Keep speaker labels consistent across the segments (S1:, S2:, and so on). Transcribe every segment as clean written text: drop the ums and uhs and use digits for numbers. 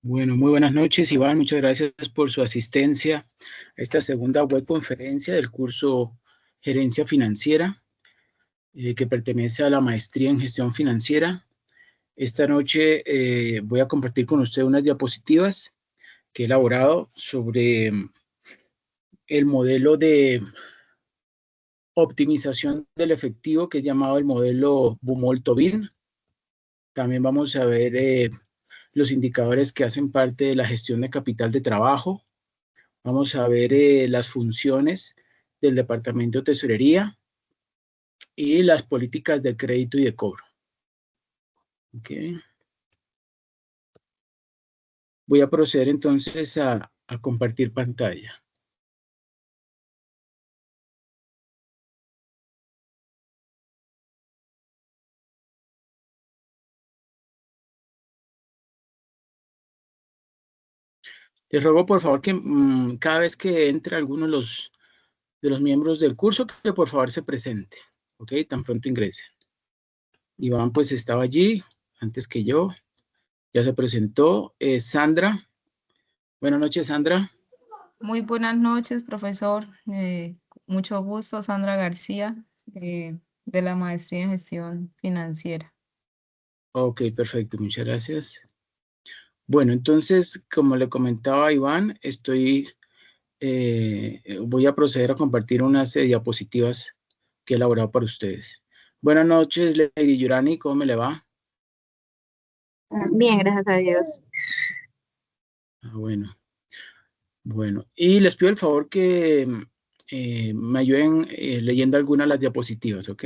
S1: Bueno, muy buenas noches, Iván. Muchas gracias por su asistencia a esta segunda web conferencia del curso Gerencia Financiera, que pertenece a la maestría en Gestión Financiera. Esta noche voy a compartir con usted unas diapositivas que he elaborado sobre el modelo de optimización del efectivo, que es llamado el modelo Bumol-Tobin. También vamos a ver los indicadores que hacen parte de la gestión de capital de trabajo. Vamos a ver las funciones del Departamento de Tesorería y las políticas de crédito y de cobro. Okay. Voy a proceder entonces a compartir pantalla. Les ruego por favor que cada vez que entre alguno de los miembros del curso, que por favor se presente, ¿ok? Tan pronto ingrese. Iván pues estaba allí antes que yo, ya se presentó. Sandra, buenas noches Sandra.
S2: Muy buenas noches, profesor. Mucho gusto, Sandra García, de la Maestría en Gestión Financiera.
S1: Ok, perfecto, muchas gracias. Bueno, entonces, como le comentaba a Iván, voy a proceder a compartir unas diapositivas que he elaborado para ustedes. Buenas noches, Lady Yurani, ¿cómo me le va?
S3: Bien, gracias a Dios.
S1: Bueno. Y les pido el favor que me ayuden leyendo algunas de las diapositivas, ¿ok?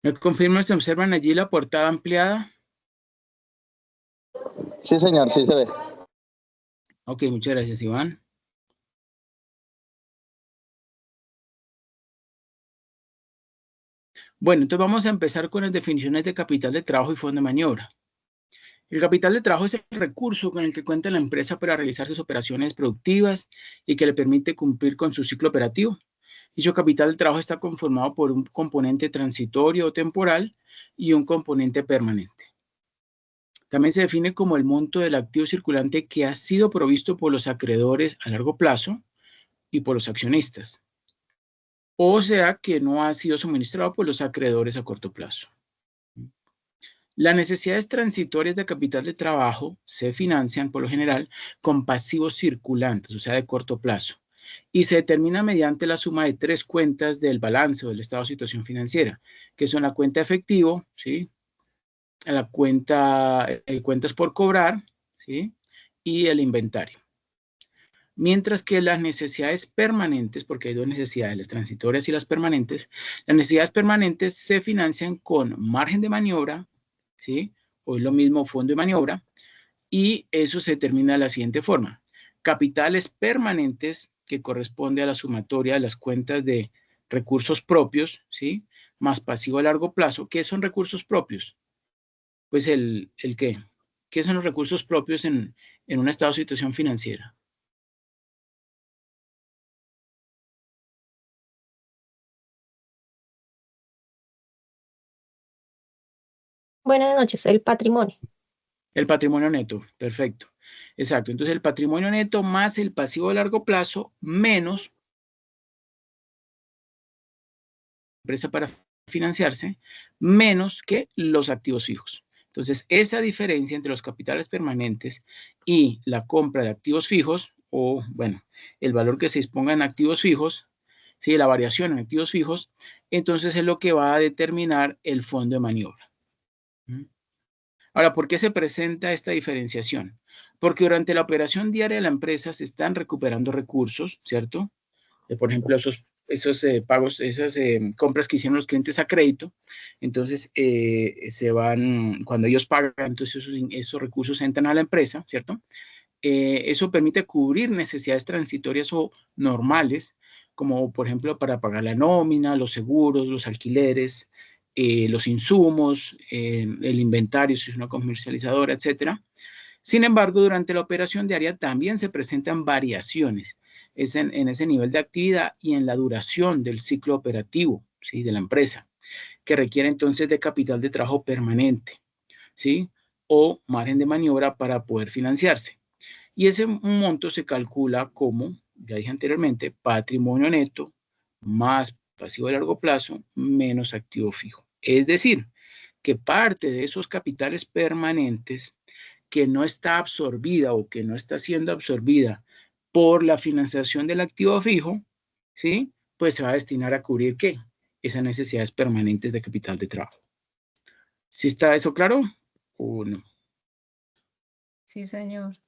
S1: ¿Me confirman si observan allí la portada ampliada?
S4: Sí, señor, sí se ve.
S1: Ok, muchas gracias, Iván. Bueno, entonces vamos a empezar con las definiciones de capital de trabajo y fondo de maniobra. El capital de trabajo es el recurso con el que cuenta la empresa para realizar sus operaciones productivas y que le permite cumplir con su ciclo operativo. Dicho capital de trabajo está conformado por un componente transitorio o temporal y un componente permanente. También se define como el monto del activo circulante que ha sido provisto por los acreedores a largo plazo y por los accionistas, o sea que no ha sido suministrado por los acreedores a corto plazo. Las necesidades transitorias de capital de trabajo se financian por lo general con pasivos circulantes, o sea, de corto plazo, y se determina mediante la suma de tres cuentas del balance o del estado de situación financiera, que son la cuenta efectivo, ¿sí? La cuenta, cuentas por cobrar, ¿sí? Y el inventario. Mientras que las necesidades permanentes, porque hay dos necesidades, las transitorias y las permanentes, las necesidades permanentes se financian con margen de maniobra, ¿sí? O es lo mismo fondo de maniobra, y eso se determina de la siguiente forma. Capitales permanentes, que corresponde a la sumatoria de las cuentas de recursos propios, ¿sí? Más pasivo a largo plazo. ¿Qué son recursos propios? Pues el qué. ¿Qué son los recursos propios en un estado de situación financiera?
S3: Buenas noches, el patrimonio.
S1: El patrimonio neto, perfecto. Exacto. Entonces, el patrimonio neto más el pasivo a largo plazo menos empresa para financiarse, menos que los activos fijos. Entonces, esa diferencia entre los capitales permanentes y la compra de activos fijos, o bueno, el valor que se disponga en activos fijos, ¿sí? La variación en activos fijos, entonces es lo que va a determinar el fondo de maniobra. Ahora, ¿por qué se presenta esta diferenciación? Porque durante la operación diaria de la empresa se están recuperando recursos, ¿cierto? Por ejemplo, esos pagos, esas compras que hicieron los clientes a crédito, entonces se van, cuando ellos pagan, entonces esos recursos entran a la empresa, ¿cierto? Eso permite cubrir necesidades transitorias o normales, como por ejemplo para pagar la nómina, los seguros, los alquileres, los insumos, el inventario si es una comercializadora, etcétera. Sin embargo, durante la operación diaria también se presentan variaciones, es en ese nivel de actividad y en la duración del ciclo operativo, ¿sí?, de la empresa, que requiere entonces de capital de trabajo permanente, ¿sí?, o margen de maniobra para poder financiarse. Y ese monto se calcula como, ya dije anteriormente, patrimonio neto más pasivo de largo plazo menos activo fijo. Es decir, que parte de esos capitales permanentes que no está absorbida o que no está siendo absorbida por la financiación del activo fijo, ¿sí?, pues se va a destinar a cubrir, ¿qué?, esas necesidades permanentes de capital de trabajo. ¿Sí está eso claro o no?
S2: Sí, señor.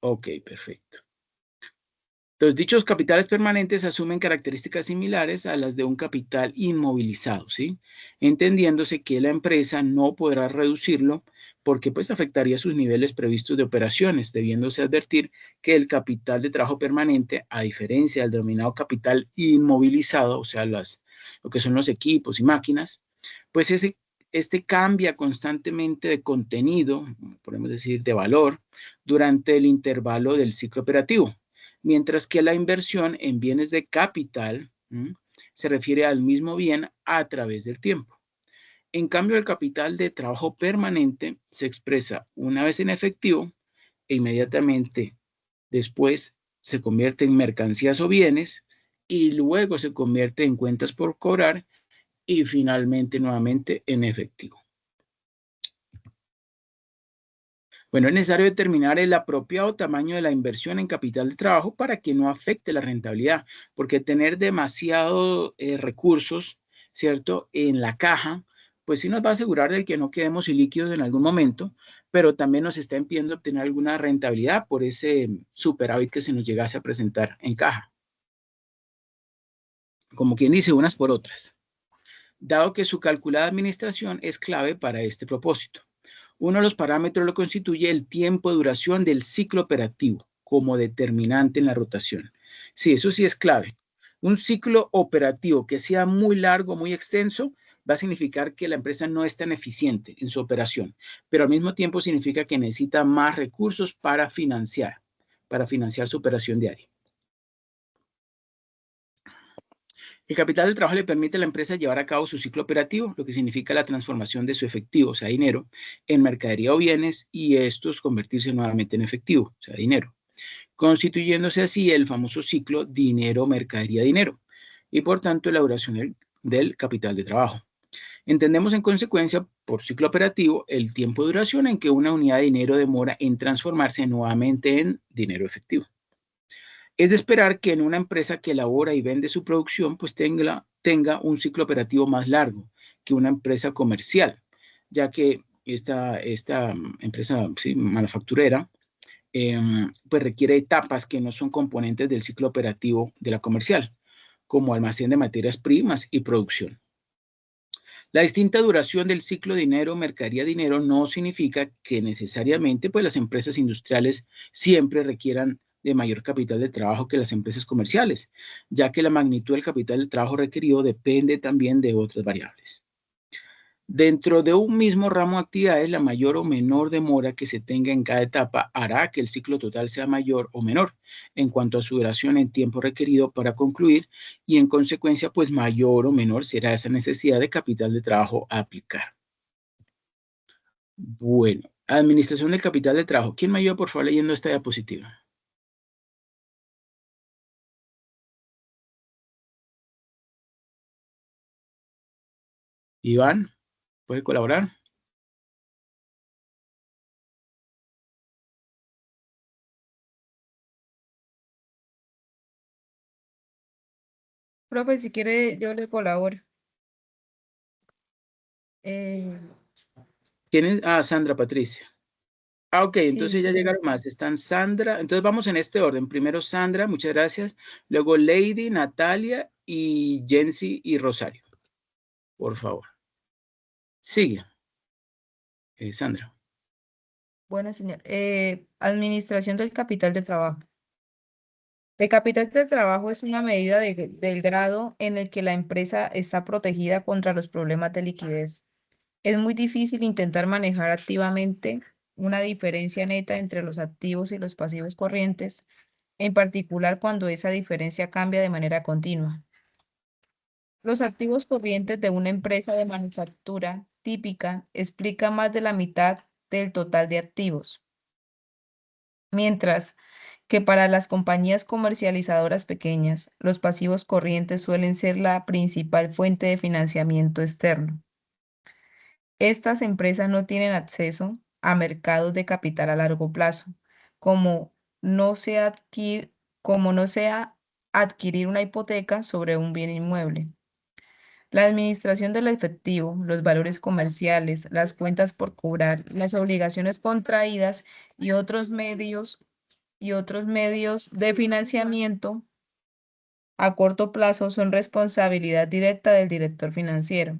S1: Ok, perfecto. Los dichos capitales permanentes asumen características similares a las de un capital inmovilizado, ¿sí?, entendiéndose que la empresa no podrá reducirlo porque pues afectaría sus niveles previstos de operaciones, debiéndose advertir que el capital de trabajo permanente, a diferencia del denominado capital inmovilizado, o sea, lo que son los equipos y máquinas, pues este cambia constantemente de contenido, podemos decir de valor, durante el intervalo del ciclo operativo, mientras que la inversión en bienes de capital se refiere al mismo bien a través del tiempo. En cambio, el capital de trabajo permanente se expresa una vez en efectivo e inmediatamente después se convierte en mercancías o bienes y luego se convierte en cuentas por cobrar y finalmente nuevamente en efectivo. Bueno, es necesario determinar el apropiado tamaño de la inversión en capital de trabajo para que no afecte la rentabilidad, porque tener demasiados recursos, ¿cierto?, en la caja, pues sí nos va a asegurar de que no quedemos ilíquidos en algún momento, pero también nos está impidiendo obtener alguna rentabilidad por ese superávit que se nos llegase a presentar en caja. Como quien dice, unas por otras, dado que su calculada administración es clave para este propósito. Uno de los parámetros lo constituye el tiempo de duración del ciclo operativo como determinante en la rotación. Sí, eso sí es clave. Un ciclo operativo que sea muy largo, muy extenso, va a significar que la empresa no es tan eficiente en su operación, pero al mismo tiempo significa que necesita más recursos para financiar su operación diaria. El capital del trabajo le permite a la empresa llevar a cabo su ciclo operativo, lo que significa la transformación de su efectivo, o sea, dinero, en mercadería o bienes, y estos convertirse nuevamente en efectivo, o sea, dinero, constituyéndose así el famoso ciclo dinero, mercadería, dinero, y por tanto la duración del capital de trabajo. Entendemos en consecuencia por ciclo operativo el tiempo de duración en que una unidad de dinero demora en transformarse nuevamente en dinero efectivo. Es de esperar que en una empresa que elabora y vende su producción, pues tenga un ciclo operativo más largo que una empresa comercial, ya que esta empresa manufacturera pues requiere etapas que no son componentes del ciclo operativo de la comercial, como almacén de materias primas y producción. La distinta duración del ciclo dinero, mercadería, dinero no significa que necesariamente pues, las empresas industriales siempre requieran de mayor capital de trabajo que las empresas comerciales, ya que la magnitud del capital de trabajo requerido depende también de otras variables. Dentro de un mismo ramo de actividades, la mayor o menor demora que se tenga en cada etapa hará que el ciclo total sea mayor o menor en cuanto a su duración en tiempo requerido para concluir y en consecuencia, pues mayor o menor será esa necesidad de capital de trabajo a aplicar. Bueno, administración del capital de trabajo. ¿Quién me ayuda, por favor, leyendo esta diapositiva? Iván, ¿puede colaborar?
S2: Profe, si quiere, yo le colaboro. Eh,
S1: ¿Quién es? Ah, Sandra Patricia. Ah, ok,
S2: sí,
S1: entonces ya
S2: sí.
S1: llegaron más. Están Sandra. Entonces vamos en este orden. Primero Sandra, muchas gracias. Luego Lady, Natalia y Jency y Rosario. Por favor. Sigue, Sandra.
S2: Bueno, señor. Administración del capital de trabajo. El capital de trabajo es una medida del grado en el que la empresa está protegida contra los problemas de liquidez. Es muy difícil intentar manejar activamente una diferencia neta entre los activos y los pasivos corrientes en particular cuando esa diferencia cambia de manera continua. Los activos corrientes de una empresa de manufactura típica explican más de la mitad del total de activos, mientras que para las compañías comercializadoras pequeñas, los pasivos corrientes suelen ser la principal fuente de financiamiento externo. Estas empresas no tienen acceso a mercados de capital a largo plazo, como no sea adquirir una hipoteca sobre un bien inmueble. La administración del efectivo, los valores comerciales, las cuentas por cobrar, las obligaciones contraídas y otros medios de financiamiento a corto plazo son responsabilidad directa del director financiero.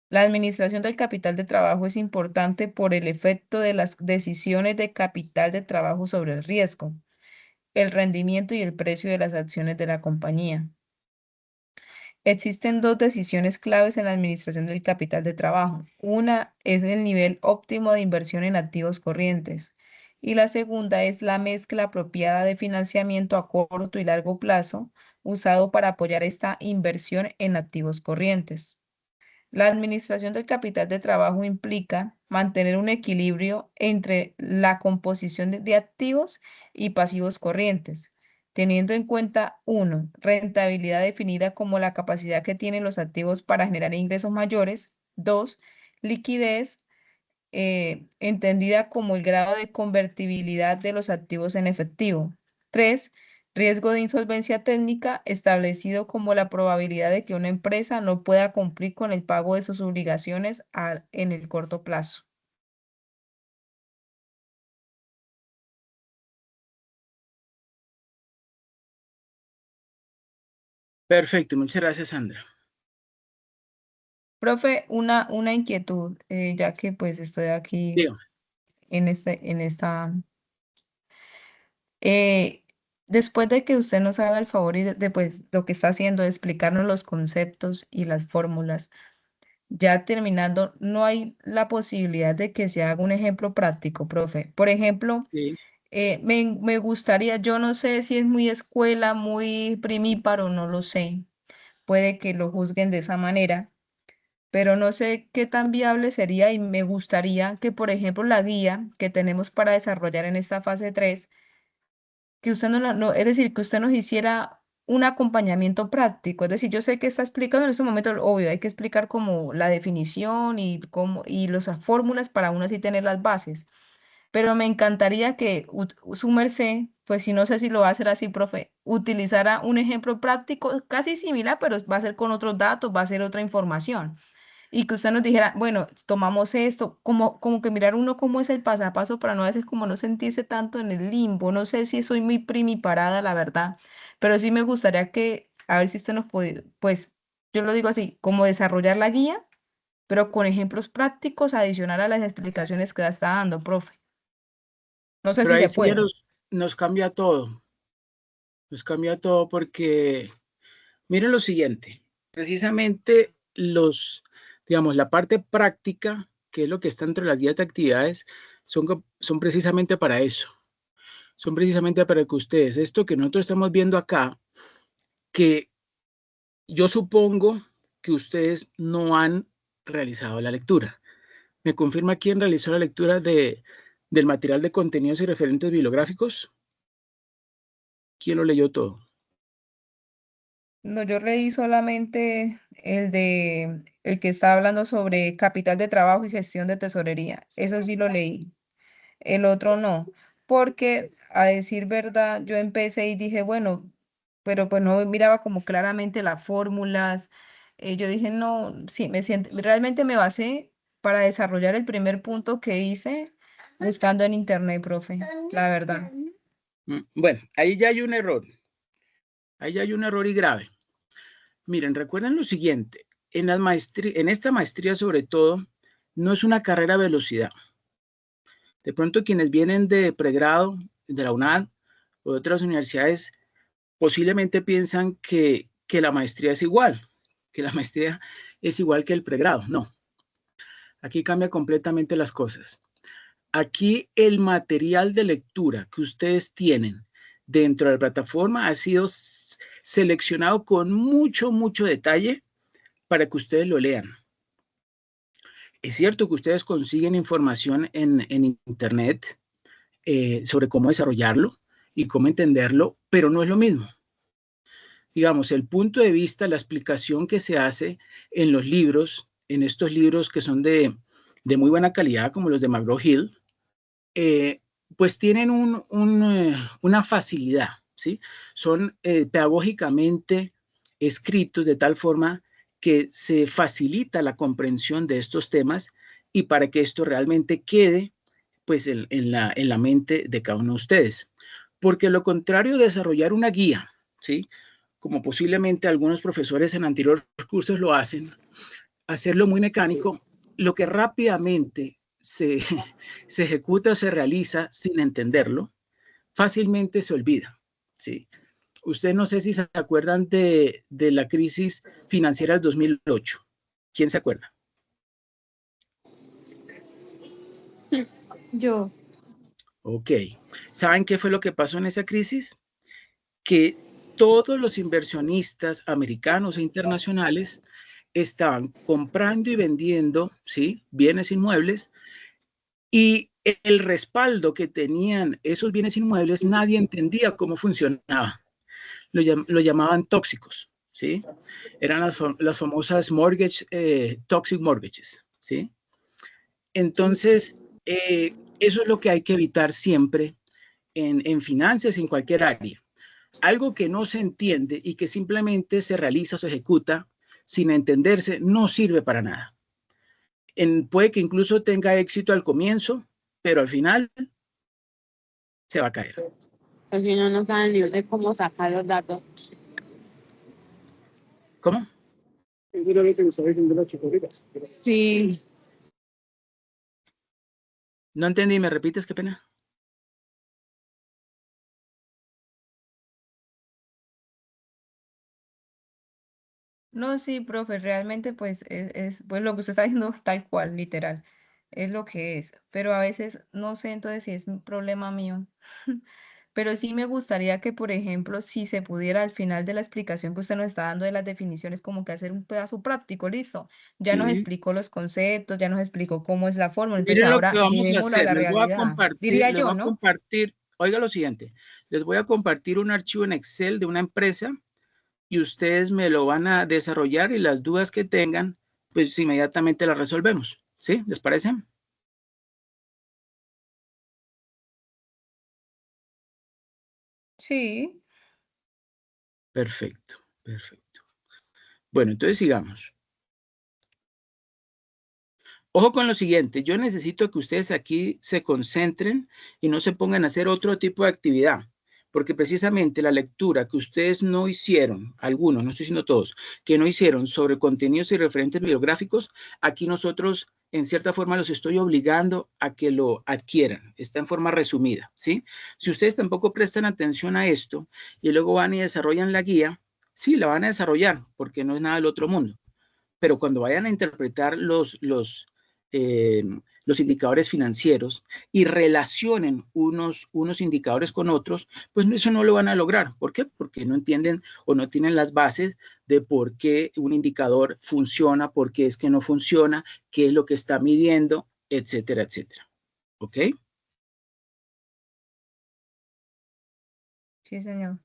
S2: La administración del capital de trabajo es importante por el efecto de las decisiones de capital de trabajo sobre el riesgo, el rendimiento y el precio de las acciones de la compañía. Existen dos decisiones claves en la administración del capital de trabajo. Una es el nivel óptimo de inversión en activos corrientes y la segunda es la mezcla apropiada de financiamiento a corto y largo plazo usado para apoyar esta inversión en activos corrientes. La administración del capital de trabajo implica mantener un equilibrio entre la composición de activos y pasivos corrientes, teniendo en cuenta, uno, rentabilidad definida como la capacidad que tienen los activos para generar ingresos mayores; dos, liquidez, entendida como el grado de convertibilidad de los activos en efectivo; tres, riesgo de insolvencia técnica, establecido como la probabilidad de que una empresa no pueda cumplir con el pago de sus obligaciones en el corto plazo.
S1: Perfecto, muchas gracias, Sandra.
S2: Profe, una inquietud, ya que pues estoy aquí
S1: Dígame.
S2: en esta. eh, Después de que usted nos haga el favor y de, pues, lo que está haciendo, de explicarnos los conceptos y las fórmulas, ya terminando, no hay la posibilidad de que se haga un ejemplo práctico, profe. Por ejemplo,
S1: Sí.
S2: me gustaría, yo no sé si es muy escuela, muy primíparo, no lo sé. Puede que lo juzguen de esa manera, pero no sé qué tan viable sería y me gustaría que, por ejemplo, la guía que tenemos para desarrollar en esta fase 3, que usted es decir, que usted nos hiciera un acompañamiento práctico. Es decir, yo sé que está explicando en este momento, obvio, hay que explicar como la definición y cómo y las fórmulas para uno así tener las bases. Pero me encantaría que su merced, pues si no sé si lo va a hacer así, profe, utilizara un ejemplo práctico casi similar, pero va a ser con otros datos, va a ser otra información. Y que usted nos dijera, bueno, tomamos esto, como que mirar uno cómo es el paso a paso para no a veces como no sentirse tanto en el limbo. No sé si soy muy primiparada, la verdad, pero sí me gustaría que, a ver si usted nos puede, pues, yo lo digo así, como desarrollar la guía, pero con ejemplos prácticos adicional a las explicaciones que está dando, profe. No sé
S1: Pero
S2: si
S1: ahí
S2: se
S1: sí ya
S2: puede.
S1: nos cambia todo. Nos cambia todo porque, miren lo siguiente, precisamente digamos, la parte práctica, que es lo que está entre las guías de actividades, son precisamente para eso. Son precisamente para que ustedes, esto que nosotros estamos viendo acá, que yo supongo que ustedes no han realizado la lectura. ¿Me confirma quién realizó la lectura del material de contenidos y referentes bibliográficos? ¿Quién lo leyó todo?
S2: No, yo leí solamente el que está hablando sobre capital de trabajo y gestión de tesorería. Eso sí lo leí. El otro no, porque a decir verdad, yo empecé y dije, bueno, pero pues no miraba como claramente las fórmulas. Yo dije, no, sí, realmente me basé para desarrollar el primer punto que hice buscando en internet, profe, la verdad.
S1: Bueno, ahí ya hay un error. Ahí ya hay un error y grave. Miren, recuerden lo siguiente. En esta maestría, sobre todo, no es una carrera de velocidad. De pronto, quienes vienen de pregrado, de la UNAD o de otras universidades, posiblemente piensan que la maestría es igual, que la maestría es igual que el pregrado. No, aquí cambia completamente las cosas. Aquí el material de lectura que ustedes tienen dentro de la plataforma ha sido seleccionado con mucho detalle para que ustedes lo lean. Es cierto que ustedes consiguen información en internet sobre cómo desarrollarlo y cómo entenderlo, pero no es lo mismo. Digamos, el punto de vista, la explicación que se hace en los libros, en estos libros que son de muy buena calidad, como los de McGraw-Hill, pues tienen una facilidad, ¿sí? Son pedagógicamente escritos de tal forma que se facilita la comprensión de estos temas y para que esto realmente quede pues en la mente de cada uno de ustedes. Porque lo contrario de desarrollar una guía, ¿sí? Como posiblemente algunos profesores en anteriores cursos lo hacen, hacerlo muy mecánico, lo que rápidamente se ejecuta o se realiza sin entenderlo, fácilmente se olvida, ¿sí? Ustedes no sé si se acuerdan de la crisis financiera del 2008. ¿Quién se acuerda?
S3: Yo.
S1: Ok. ¿Saben qué fue lo que pasó en esa crisis? Que todos los inversionistas americanos e internacionales estaban comprando y vendiendo, ¿sí?, bienes inmuebles, y el respaldo que tenían esos bienes inmuebles nadie entendía cómo funcionaba. Lo llamaban tóxicos, ¿sí? Eran las famosas toxic mortgages, ¿sí? Entonces, eso es lo que hay que evitar siempre en finanzas, en cualquier área. Algo que no se entiende y que simplemente se realiza o se ejecuta sin entenderse no sirve para nada. Puede que incluso tenga éxito al comienzo, pero al final se va a caer.
S4: Al final no saben ni de cómo sacar los datos.
S1: ¿Cómo?
S4: Sí.
S1: No entendí, ¿me repites? Qué pena.
S2: No, sí, profe, realmente pues pues lo que usted está diciendo tal cual, literal, es lo que es, pero a veces no sé entonces si es un problema mío, pero sí me gustaría que, por ejemplo, si se pudiera al final de la explicación que usted nos está dando de las definiciones, como que hacer un pedazo práctico, listo, ya nos
S1: Sí.
S2: explicó los conceptos, ya nos explicó cómo es la fórmula, entonces
S1: Miren lo que
S2: ahora
S1: vamos a
S2: llevémoslo a
S1: hacer.
S2: la realidad, diría
S1: Les
S2: yo,
S1: voy a
S2: ¿no?
S1: compartir, oiga lo siguiente, les voy a compartir un archivo en Excel de una empresa y ustedes me lo van a desarrollar y las dudas que tengan, pues inmediatamente las resolvemos. ¿Sí? ¿Les parece?
S2: Sí.
S1: Perfecto, perfecto. Bueno, entonces sigamos. Ojo con lo siguiente, yo necesito que ustedes aquí se concentren y no se pongan a hacer otro tipo de actividad, porque precisamente la lectura que ustedes no hicieron, algunos, no estoy diciendo todos, que no hicieron sobre contenidos y referentes bibliográficos, aquí nosotros en cierta forma los estoy obligando a que lo adquieran, está en forma resumida, ¿sí? Si ustedes tampoco prestan atención a esto y luego van y desarrollan la guía, sí, la van a desarrollar, porque no es nada del otro mundo, pero cuando vayan a interpretar los indicadores financieros y relacionen unos indicadores con otros, pues eso no lo van a lograr. ¿Por qué? Porque no entienden o no tienen las bases de por qué un indicador funciona, por qué es que no funciona, qué es lo que está midiendo, etcétera, etcétera. ¿Ok?
S2: Sí, señor.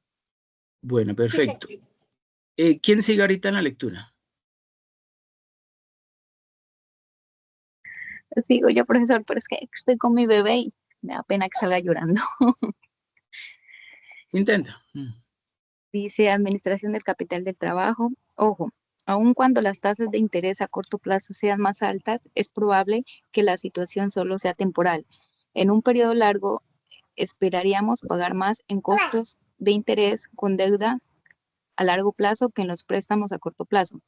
S1: Bueno, perfecto.
S3: Sí.
S1: ¿Quién sigue ahorita en la lectura?
S3: Sigo yo, profesor, pero es que estoy con mi bebé y me da pena que salga llorando.
S1: Intenta.
S3: Dice Administración del Capital del Trabajo. Ojo, aun cuando las tasas de interés a corto plazo sean más altas, es probable que la situación solo sea temporal. En un periodo largo, esperaríamos pagar más en costos de interés con deuda a largo plazo que en los préstamos a corto plazo,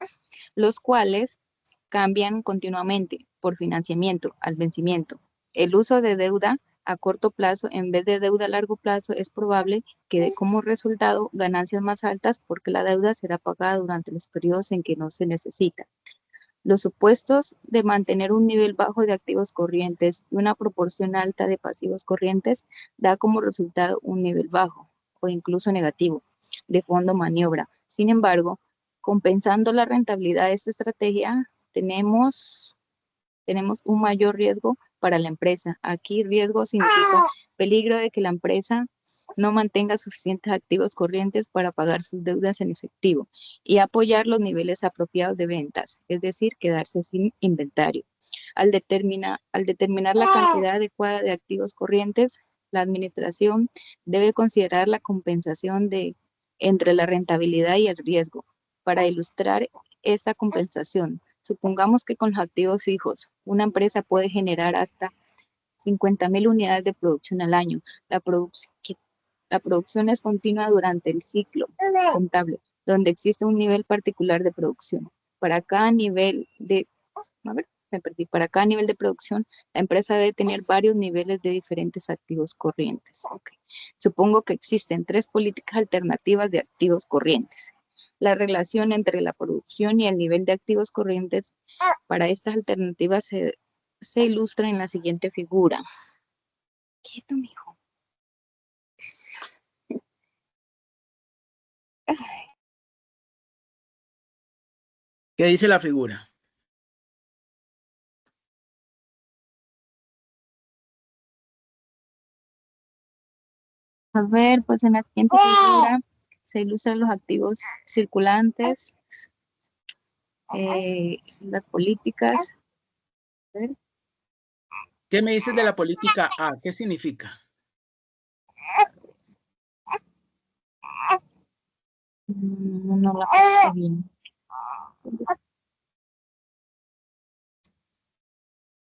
S3: los cuales cambian continuamente por financiamiento al vencimiento. El uso de deuda a corto plazo en vez de deuda a largo plazo es probable que dé como resultado ganancias más altas porque la deuda será pagada durante los periodos en que no se necesita. Los supuestos de mantener un nivel bajo de activos corrientes y una proporción alta de pasivos corrientes da como resultado un nivel bajo. o incluso negativo de fondo maniobra. Sin embargo, compensando la rentabilidad de esta estrategia, tenemos un mayor riesgo para la empresa. Aquí riesgo significa peligro de que la empresa no mantenga suficientes activos corrientes para pagar sus deudas en efectivo y apoyar los niveles apropiados de ventas, es decir, quedarse sin inventario. Al determinar la cantidad adecuada de activos corrientes, la administración debe considerar la compensación entre la rentabilidad y el riesgo. Para ilustrar esta compensación, supongamos que con los activos fijos, una empresa puede generar hasta 50.000 unidades de producción al año. La producción es continua durante el ciclo contable, donde existe un nivel particular de producción. Para cada nivel de producción, la empresa debe tener varios niveles de diferentes activos corrientes. Okay. Supongo que existen 3 políticas alternativas de activos corrientes. La relación entre la producción y el nivel de activos corrientes para estas alternativas se ilustra en la siguiente figura. Quieto, mijo.
S1: ¿Qué dice la figura?
S3: A ver, pues en la siguiente figura se ilustran los activos circulantes, las políticas. A ver.
S1: ¿Qué me dices de la política A? ¿Qué significa?
S3: No la capté bien.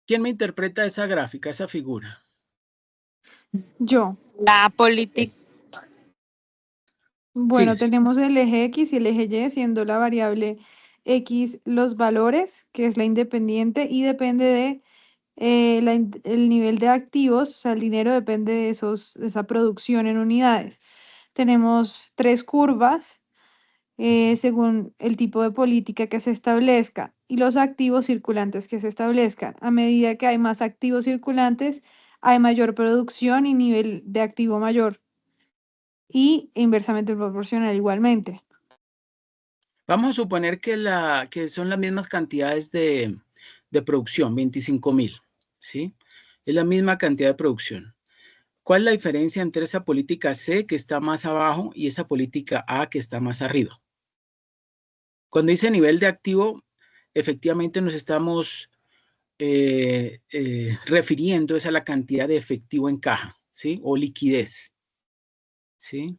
S1: ¿Quién me interpreta esa gráfica, esa figura?
S2: Yo.
S4: La política.
S2: Bueno,
S1: Sí,
S2: tenemos el eje X y el eje Y, siendo la variable X los valores, que es la independiente, y depende de el nivel de activos, o sea, el dinero depende de esa producción en unidades. Tenemos 3 curvas según el tipo de política que se establezca y los activos circulantes que se establezcan. A medida que hay más activos circulantes, hay mayor producción y nivel de activo mayor, y inversamente proporcional igualmente.
S1: Vamos a suponer que son las mismas cantidades de producción, 25.000, ¿sí? Es la misma cantidad de producción. ¿Cuál es la diferencia entre esa política C, que está más abajo, y esa política A, que está más arriba? Cuando dice nivel de activo, efectivamente nos estamos refiriendo a la cantidad de efectivo en caja, ¿sí? O liquidez, ¿sí?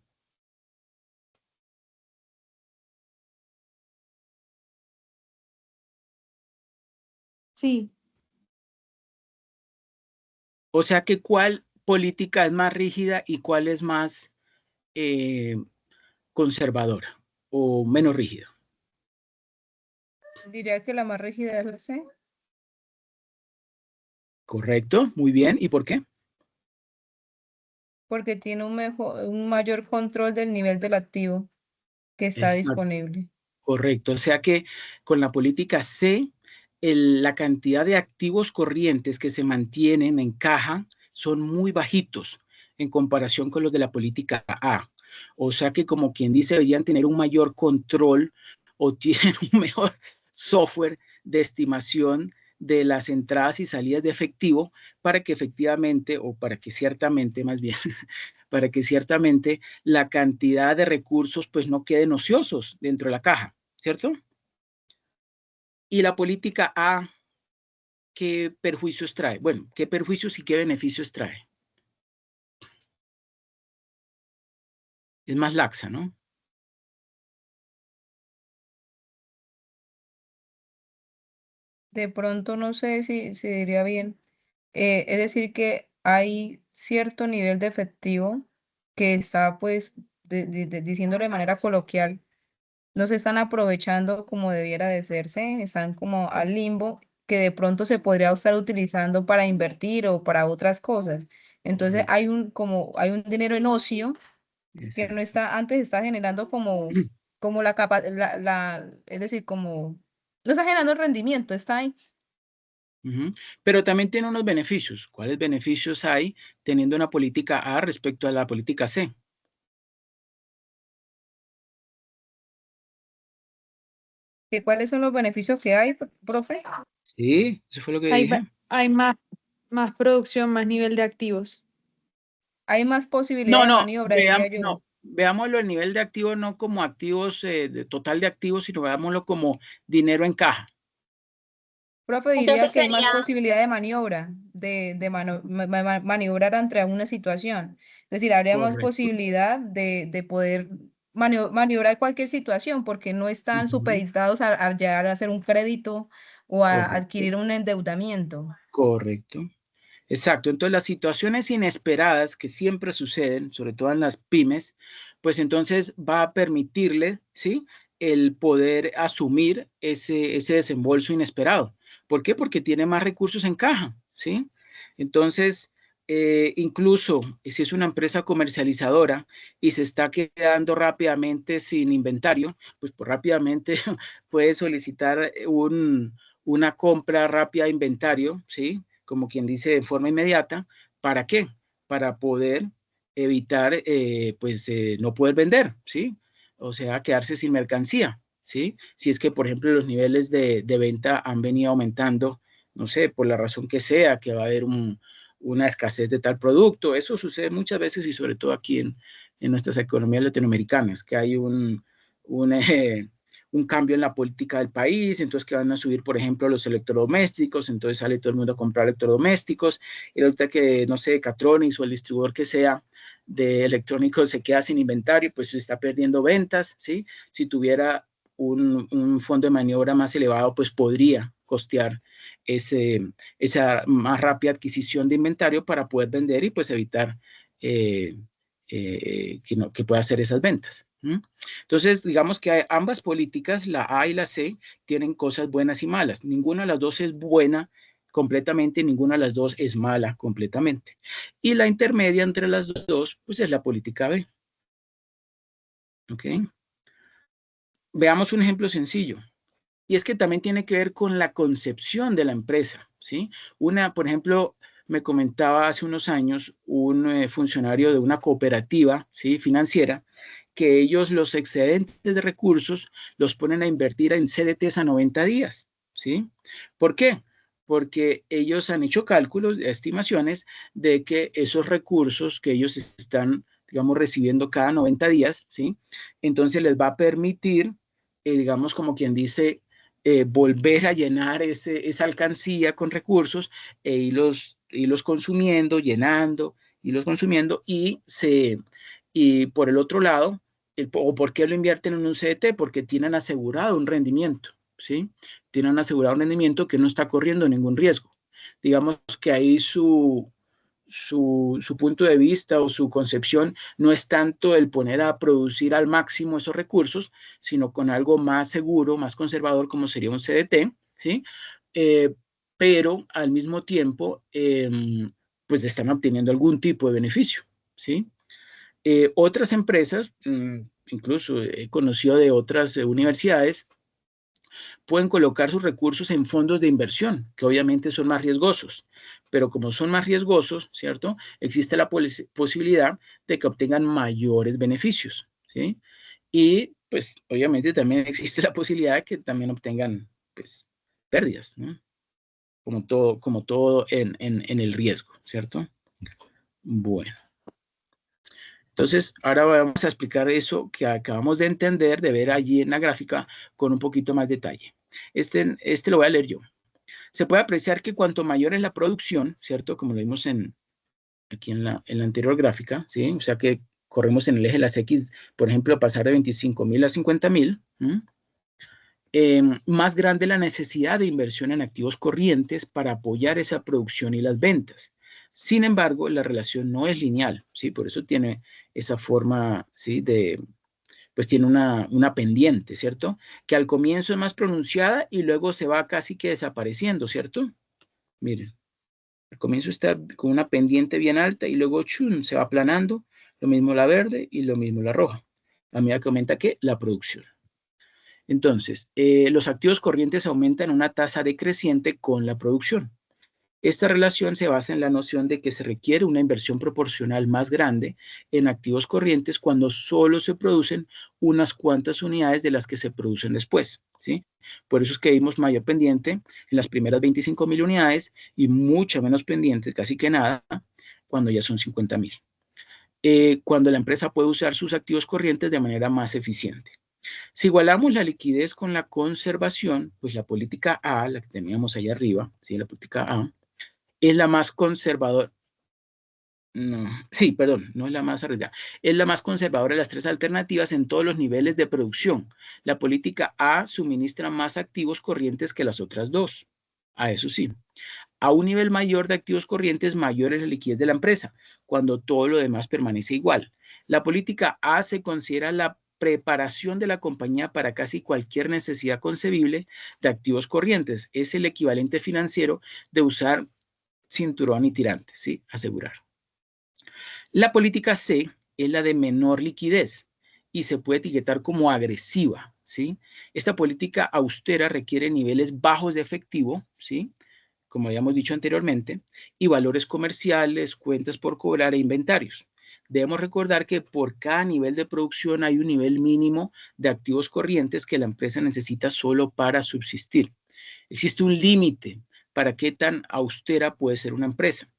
S2: Sí.
S1: O sea que cuál política es más rígida y cuál es más conservadora o menos rígida.
S2: Diría que la más rígida es la C.
S1: Correcto, muy bien. ¿Y por qué?
S2: Porque tiene un mayor control del nivel del activo que está
S1: Exacto,
S2: disponible.
S1: correcto. O sea que con la política C, la cantidad de activos corrientes que se mantienen en caja son muy bajitos en comparación con los de la política A. O sea que, como quien dice, deberían tener un mayor control o tienen un mejor software de estimación de las entradas y salidas de efectivo para que efectivamente, o para que ciertamente más bien, para que ciertamente la cantidad de recursos pues no queden ociosos dentro de la caja, ¿cierto? Y la política A, ¿qué perjuicios trae? Bueno, ¿qué perjuicios y qué beneficios trae? Es más laxa, ¿no?
S2: De pronto no sé si diría bien. Es decir, que hay cierto nivel de efectivo que está, pues, diciéndolo de manera coloquial, no se están aprovechando como debiera de serse, están como al limbo, que de pronto se podría estar utilizando para invertir o para otras cosas. Entonces hay un dinero en ocio que no
S1: Exacto.
S2: está, antes está generando como la capacidad, es decir, como, no está generando rendimiento, está ahí.
S1: Pero también tiene unos beneficios. ¿Cuáles beneficios hay teniendo una política A respecto a la política C?
S2: ¿Cuáles son los beneficios que hay, profe?
S1: Sí, eso fue lo que
S5: Hay,
S1: dije.
S5: hay más producción, más nivel de activos.
S2: Hay más posibilidad de maniobra, diría yo.
S1: No, veámoslo el nivel de activos no como activos, de total de activos, sino veámoslo como dinero en caja.
S2: Profe, diría
S6: Entonces
S2: que hay más
S6: sería,
S2: posibilidad de maniobra, de maniobrar ante alguna situación. Es decir, habría más
S1: Correcto.
S2: posibilidad de poder maniobrar cualquier situación porque no están
S1: Ujú.
S2: supeditados a llegar a hacer un crédito o a
S1: Correcto.
S2: adquirir un endeudamiento.
S1: Correcto. Exacto. Entonces, las situaciones inesperadas que siempre suceden, sobre todo en las pymes, pues entonces va a permitirle, ¿sí?, el poder asumir ese desembolso inesperado. ¿Por qué? Porque tiene más recursos en caja, ¿sí? Entonces, incluso si es una empresa comercializadora y se está quedando rápidamente sin inventario, pues rápidamente puede solicitar una compra rápida de inventario, ¿sí?, como quien dice, de forma inmediata. ¿Para qué? Para poder evitar, no poder vender, ¿sí? O sea, quedarse sin mercancía, ¿sí? Si es que, por ejemplo, los niveles de venta han venido aumentando, no sé, por la razón que sea, que va a haber una escasez de tal producto. Eso sucede muchas veces y sobre todo aquí en nuestras economías latinoamericanas, que hay un cambio en la política del país, entonces que van a subir, por ejemplo, los electrodomésticos, entonces sale todo el mundo a comprar electrodomésticos, y ahorita que, no sé, Catronics o el distribuidor que sea de electrónicos se queda sin inventario, pues se está perdiendo ventas, ¿sí? Si tuviera un fondo de maniobra más elevado, pues podría costear esa más rápida adquisición de inventario para poder vender y pues evitar que pueda hacer esas ventas. Entonces, digamos que ambas políticas, la A y la C, tienen cosas buenas y malas. Ninguna de las dos es buena completamente, ninguna de las dos es mala completamente. Y la intermedia entre las dos, pues es la política B. ¿Ok? Veamos un ejemplo sencillo. Y es que también tiene que ver con la concepción de la empresa, ¿sí? Por ejemplo, me comentaba hace unos años un funcionario de una cooperativa, ¿sí?, financiera, que ellos los excedentes de recursos los ponen a invertir en CDTs a 90 días, ¿sí? ¿Por qué? Porque ellos han hecho cálculos, estimaciones de que esos recursos que ellos están, digamos, recibiendo cada 90 días, ¿sí?, entonces les va a permitir, digamos, como quien dice, volver a llenar esa alcancía con recursos irlos consumiendo, llenando, irlos consumiendo y por el otro lado, o por qué lo invierten en un CDT, porque tienen asegurado un rendimiento, ¿sí? Tienen asegurado un rendimiento que no está corriendo ningún riesgo. Digamos que ahí su punto de vista o su concepción no es tanto el poner a producir al máximo esos recursos, sino con algo más seguro, más conservador, como sería un CDT, ¿sí? Pero al mismo tiempo, pues están obteniendo algún tipo de beneficio, ¿sí? Otras empresas, incluso he conocido de otras universidades, pueden colocar sus recursos en fondos de inversión, que obviamente son más riesgosos, pero como son más riesgosos, ¿cierto?, existe la posibilidad de que obtengan mayores beneficios, ¿sí? Y pues obviamente también existe la posibilidad de que también obtengan, pues, pérdidas, ¿no? Como todo en el riesgo, ¿cierto? Bueno. Entonces, ahora vamos a explicar eso que acabamos de entender, de ver allí en la gráfica, con un poquito más detalle. Este lo voy a leer yo. Se puede apreciar que cuanto mayor es la producción, ¿cierto? Como lo vimos aquí en la anterior gráfica, ¿sí? O sea que corremos en el eje de las X, por ejemplo, pasar de 25.000 a 50.000, más grande la necesidad de inversión en activos corrientes para apoyar esa producción y las ventas. Sin embargo, la relación no es lineal, ¿sí? Por eso tiene esa forma, ¿sí?, pues tiene una pendiente, ¿cierto? Que al comienzo es más pronunciada y luego se va casi que desapareciendo, ¿cierto? Miren, al comienzo está con una pendiente bien alta y luego chun, se va aplanando, lo mismo la verde y lo mismo la roja. A medida que aumenta, ¿qué? La producción. Entonces, los activos corrientes aumentan una tasa decreciente con la producción. Esta relación se basa en la noción de que se requiere una inversión proporcional más grande en activos corrientes cuando solo se producen unas cuantas unidades de las que se producen después, ¿sí? Por eso es que vimos mayor pendiente en las primeras 25.000 unidades y mucha menos pendiente, casi que nada, cuando ya son 50.000. Cuando la empresa puede usar sus activos corrientes de manera más eficiente. Si igualamos la liquidez con la conservación, pues la política A, la que teníamos ahí arriba, ¿sí? La política A, es la más conservadora. No, sí, perdón, no es la más arriesgada. Es la más conservadora de las tres alternativas en todos los niveles de producción. La política A suministra más activos corrientes que las otras dos. A eso sí. A un nivel mayor de activos corrientes, mayor es la liquidez de la empresa, cuando todo lo demás permanece igual. La política A se considera la preparación de la compañía para casi cualquier necesidad concebible de activos corrientes. Es el equivalente financiero de usar cinturón y tirantes, ¿sí? Asegurar. La política C es la de menor liquidez y se puede etiquetar como agresiva, ¿sí? Esta política austera requiere niveles bajos de efectivo, ¿sí? Como habíamos dicho anteriormente, y valores comerciales, cuentas por cobrar e inventarios. Debemos recordar que por cada nivel de producción hay un nivel mínimo de activos corrientes que la empresa necesita solo para subsistir. Existe un límite para qué tan austera puede ser una empresa.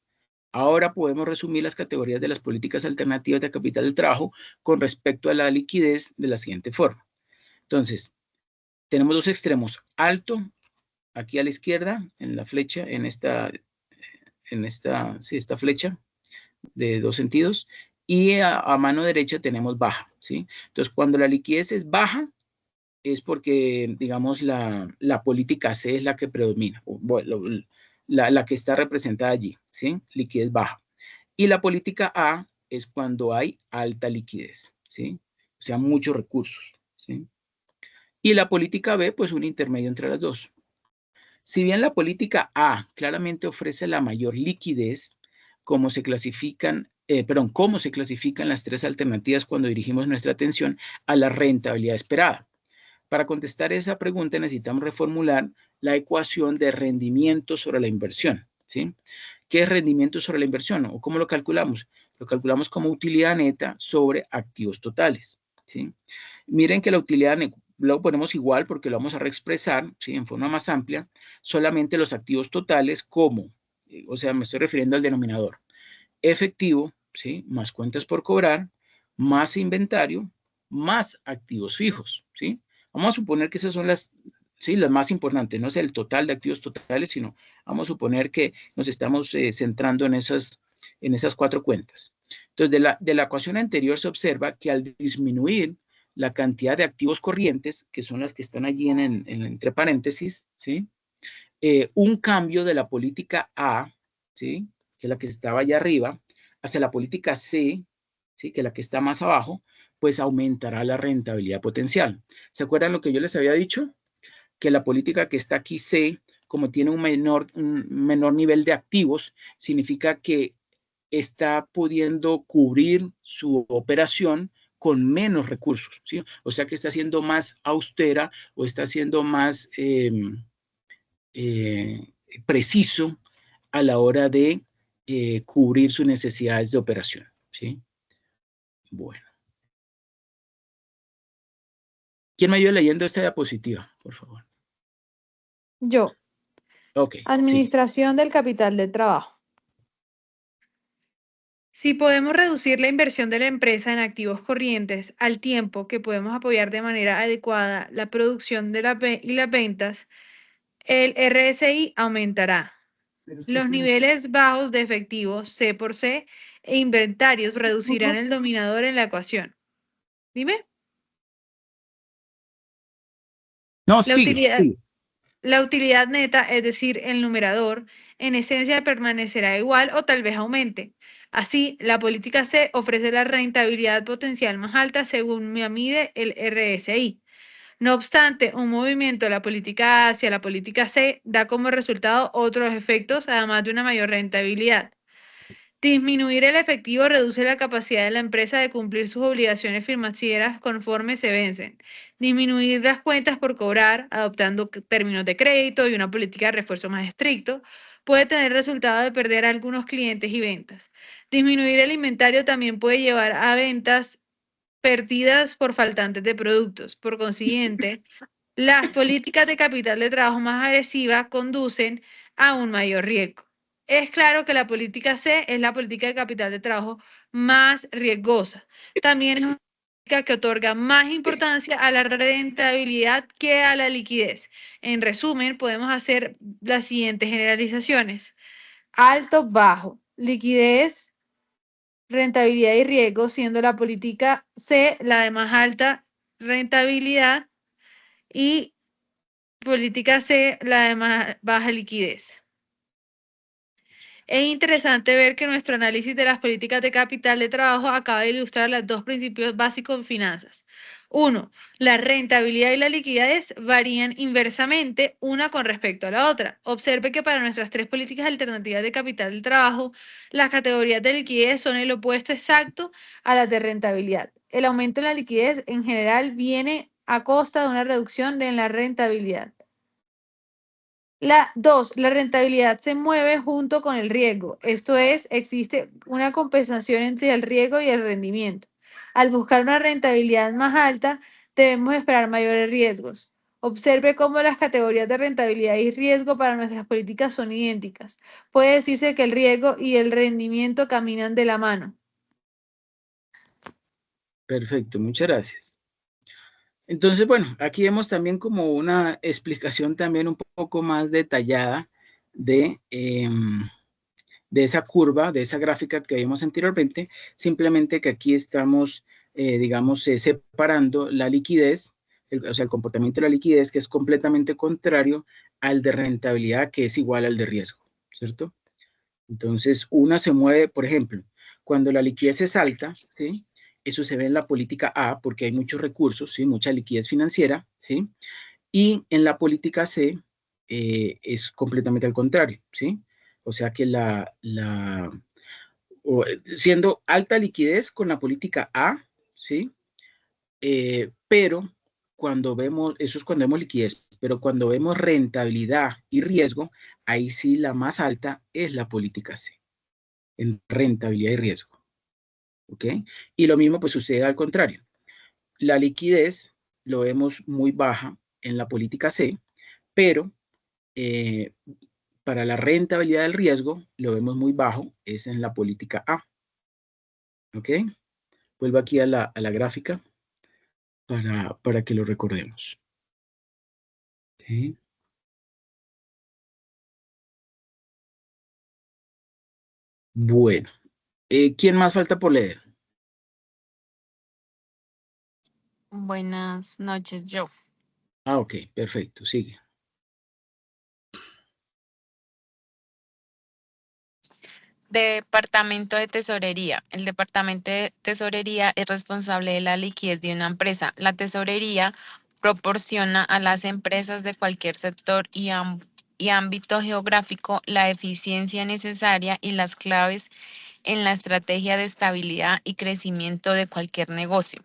S1: Ahora podemos resumir las categorías de las políticas alternativas de capital del trabajo con respecto a la liquidez de la siguiente forma. Entonces, tenemos dos extremos, alto, aquí a la izquierda, en la flecha, esta flecha de dos sentidos, y a mano derecha tenemos baja, ¿sí? Entonces, cuando la liquidez es baja, es porque, digamos, la política C es la que predomina, bueno, la que está representada allí, ¿sí? Liquidez baja. Y la política A es cuando hay alta liquidez, ¿sí? O sea, muchos recursos, ¿sí? Y la política B, pues un intermedio entre las dos. Si bien la política A claramente ofrece la mayor liquidez, cómo se clasifican las tres alternativas cuando dirigimos nuestra atención a la rentabilidad esperada. Para contestar esa pregunta necesitamos reformular la ecuación de rendimiento sobre la inversión, ¿sí? ¿Qué es rendimiento sobre la inversión? ¿O cómo lo calculamos? Lo calculamos como utilidad neta sobre activos totales, ¿sí? Miren que la utilidad lo ponemos igual porque lo vamos a reexpresar, ¿sí? En forma más amplia, solamente los activos totales como, o sea, me estoy refiriendo al denominador, efectivo, ¿sí? Más cuentas por cobrar, más inventario, más activos fijos, ¿sí? Vamos a suponer que esas son las más importantes, no es el total de activos totales, sino vamos a suponer que nos estamos centrando en esas cuatro cuentas. Entonces, de la ecuación anterior se observa que al disminuir la cantidad de activos corrientes, que son las que están allí entre paréntesis, ¿sí? Un cambio de la política A, ¿sí? Que es la que estaba allá arriba, hacia la política C, ¿sí? Que es la que está más abajo, pues aumentará la rentabilidad potencial. ¿Se acuerdan lo que yo les había dicho? Que la política que está aquí C, como tiene un menor nivel de activos, significa que está pudiendo cubrir su operación con menos recursos, ¿sí? O sea que está siendo más austera o está siendo más preciso a la hora de cubrir sus necesidades de operación, ¿sí? Bueno. ¿Quién me ayuda leyendo esta diapositiva, por favor?
S5: Yo.
S1: Ok.
S5: Administración del capital de trabajo. Si podemos reducir la inversión de la empresa en activos corrientes al tiempo que podemos apoyar de manera adecuada la producción y las ventas, el RSI aumentará. Los niveles bajos de efectivos C por C e inventarios reducirán el denominador en la ecuación. Dime.
S1: No, sigue.
S5: La utilidad neta, es decir, el numerador, en esencia permanecerá igual o tal vez aumente. Así, la política C ofrece la rentabilidad potencial más alta según mide el RSI. No obstante, un movimiento de la política A hacia la política C da como resultado otros efectos, además de una mayor rentabilidad. Disminuir el efectivo reduce la capacidad de la empresa de cumplir sus obligaciones financieras conforme se vencen. Disminuir las cuentas por cobrar, adoptando términos de crédito y una política de refuerzo más estricto, puede tener resultado de perder a algunos clientes y ventas. Disminuir el inventario también puede llevar a ventas perdidas por faltantes de productos. Por consiguiente, las políticas de capital de trabajo más agresivas conducen a un mayor riesgo. Es claro que la política C es la política de capital de trabajo más riesgosa. También es una política que otorga más importancia a la rentabilidad que a la liquidez. En resumen, podemos hacer las siguientes generalizaciones. Alto, bajo, liquidez, rentabilidad y riesgo, siendo la política C la de más alta rentabilidad y política C la de más baja liquidez. Es interesante ver que nuestro análisis de las políticas de capital de trabajo acaba de ilustrar los dos principios básicos en finanzas. 1. La rentabilidad y la liquidez varían inversamente una con respecto a la otra. Observe que para nuestras tres políticas alternativas de capital del trabajo, las categorías de liquidez son el opuesto exacto a las de rentabilidad. El aumento en la liquidez en general viene a costa de una reducción en la rentabilidad. La rentabilidad se mueve junto con el riesgo. Esto es, existe una compensación entre el riesgo y el rendimiento. Al buscar una rentabilidad más alta, debemos esperar mayores riesgos. Observe cómo las categorías de rentabilidad y riesgo para nuestras políticas son idénticas. Puede decirse que el riesgo y el rendimiento caminan de la mano.
S1: Perfecto, muchas gracias. Entonces, bueno, aquí vemos también como una explicación también un poco más detallada de esa curva, de esa gráfica que vimos anteriormente, simplemente que aquí estamos, digamos, separando la liquidez, o sea, el comportamiento de la liquidez, que es completamente contrario al de rentabilidad, que es igual al de riesgo, ¿cierto? Entonces, una se mueve, por ejemplo, cuando la liquidez es alta, ¿sí? Eso se ve en la política A, porque hay muchos recursos, ¿sí? Mucha liquidez financiera, ¿sí? Y en la política C es completamente al contrario, ¿sí? O sea que siendo alta liquidez con la política A, ¿sí? Pero cuando vemos, eso es cuando vemos liquidez, pero cuando vemos rentabilidad y riesgo, ahí sí la más alta es la política C, en rentabilidad y riesgo, ¿ok? Y lo mismo pues sucede al contrario. La liquidez lo vemos muy baja en la política C, pero para la rentabilidad del riesgo lo vemos muy bajo, es en la política A. ¿Ok? Vuelvo aquí a la gráfica para que lo recordemos. ¿Okay? Bueno, ¿quién más falta por leer?
S3: Buenas noches, yo.
S1: Ah, ok, perfecto, sigue.
S6: Departamento de Tesorería. El Departamento de Tesorería es responsable de la liquidez de una empresa. La tesorería proporciona a las empresas de cualquier sector y ámbito geográfico la eficiencia necesaria y las claves en la estrategia de estabilidad y crecimiento de cualquier negocio.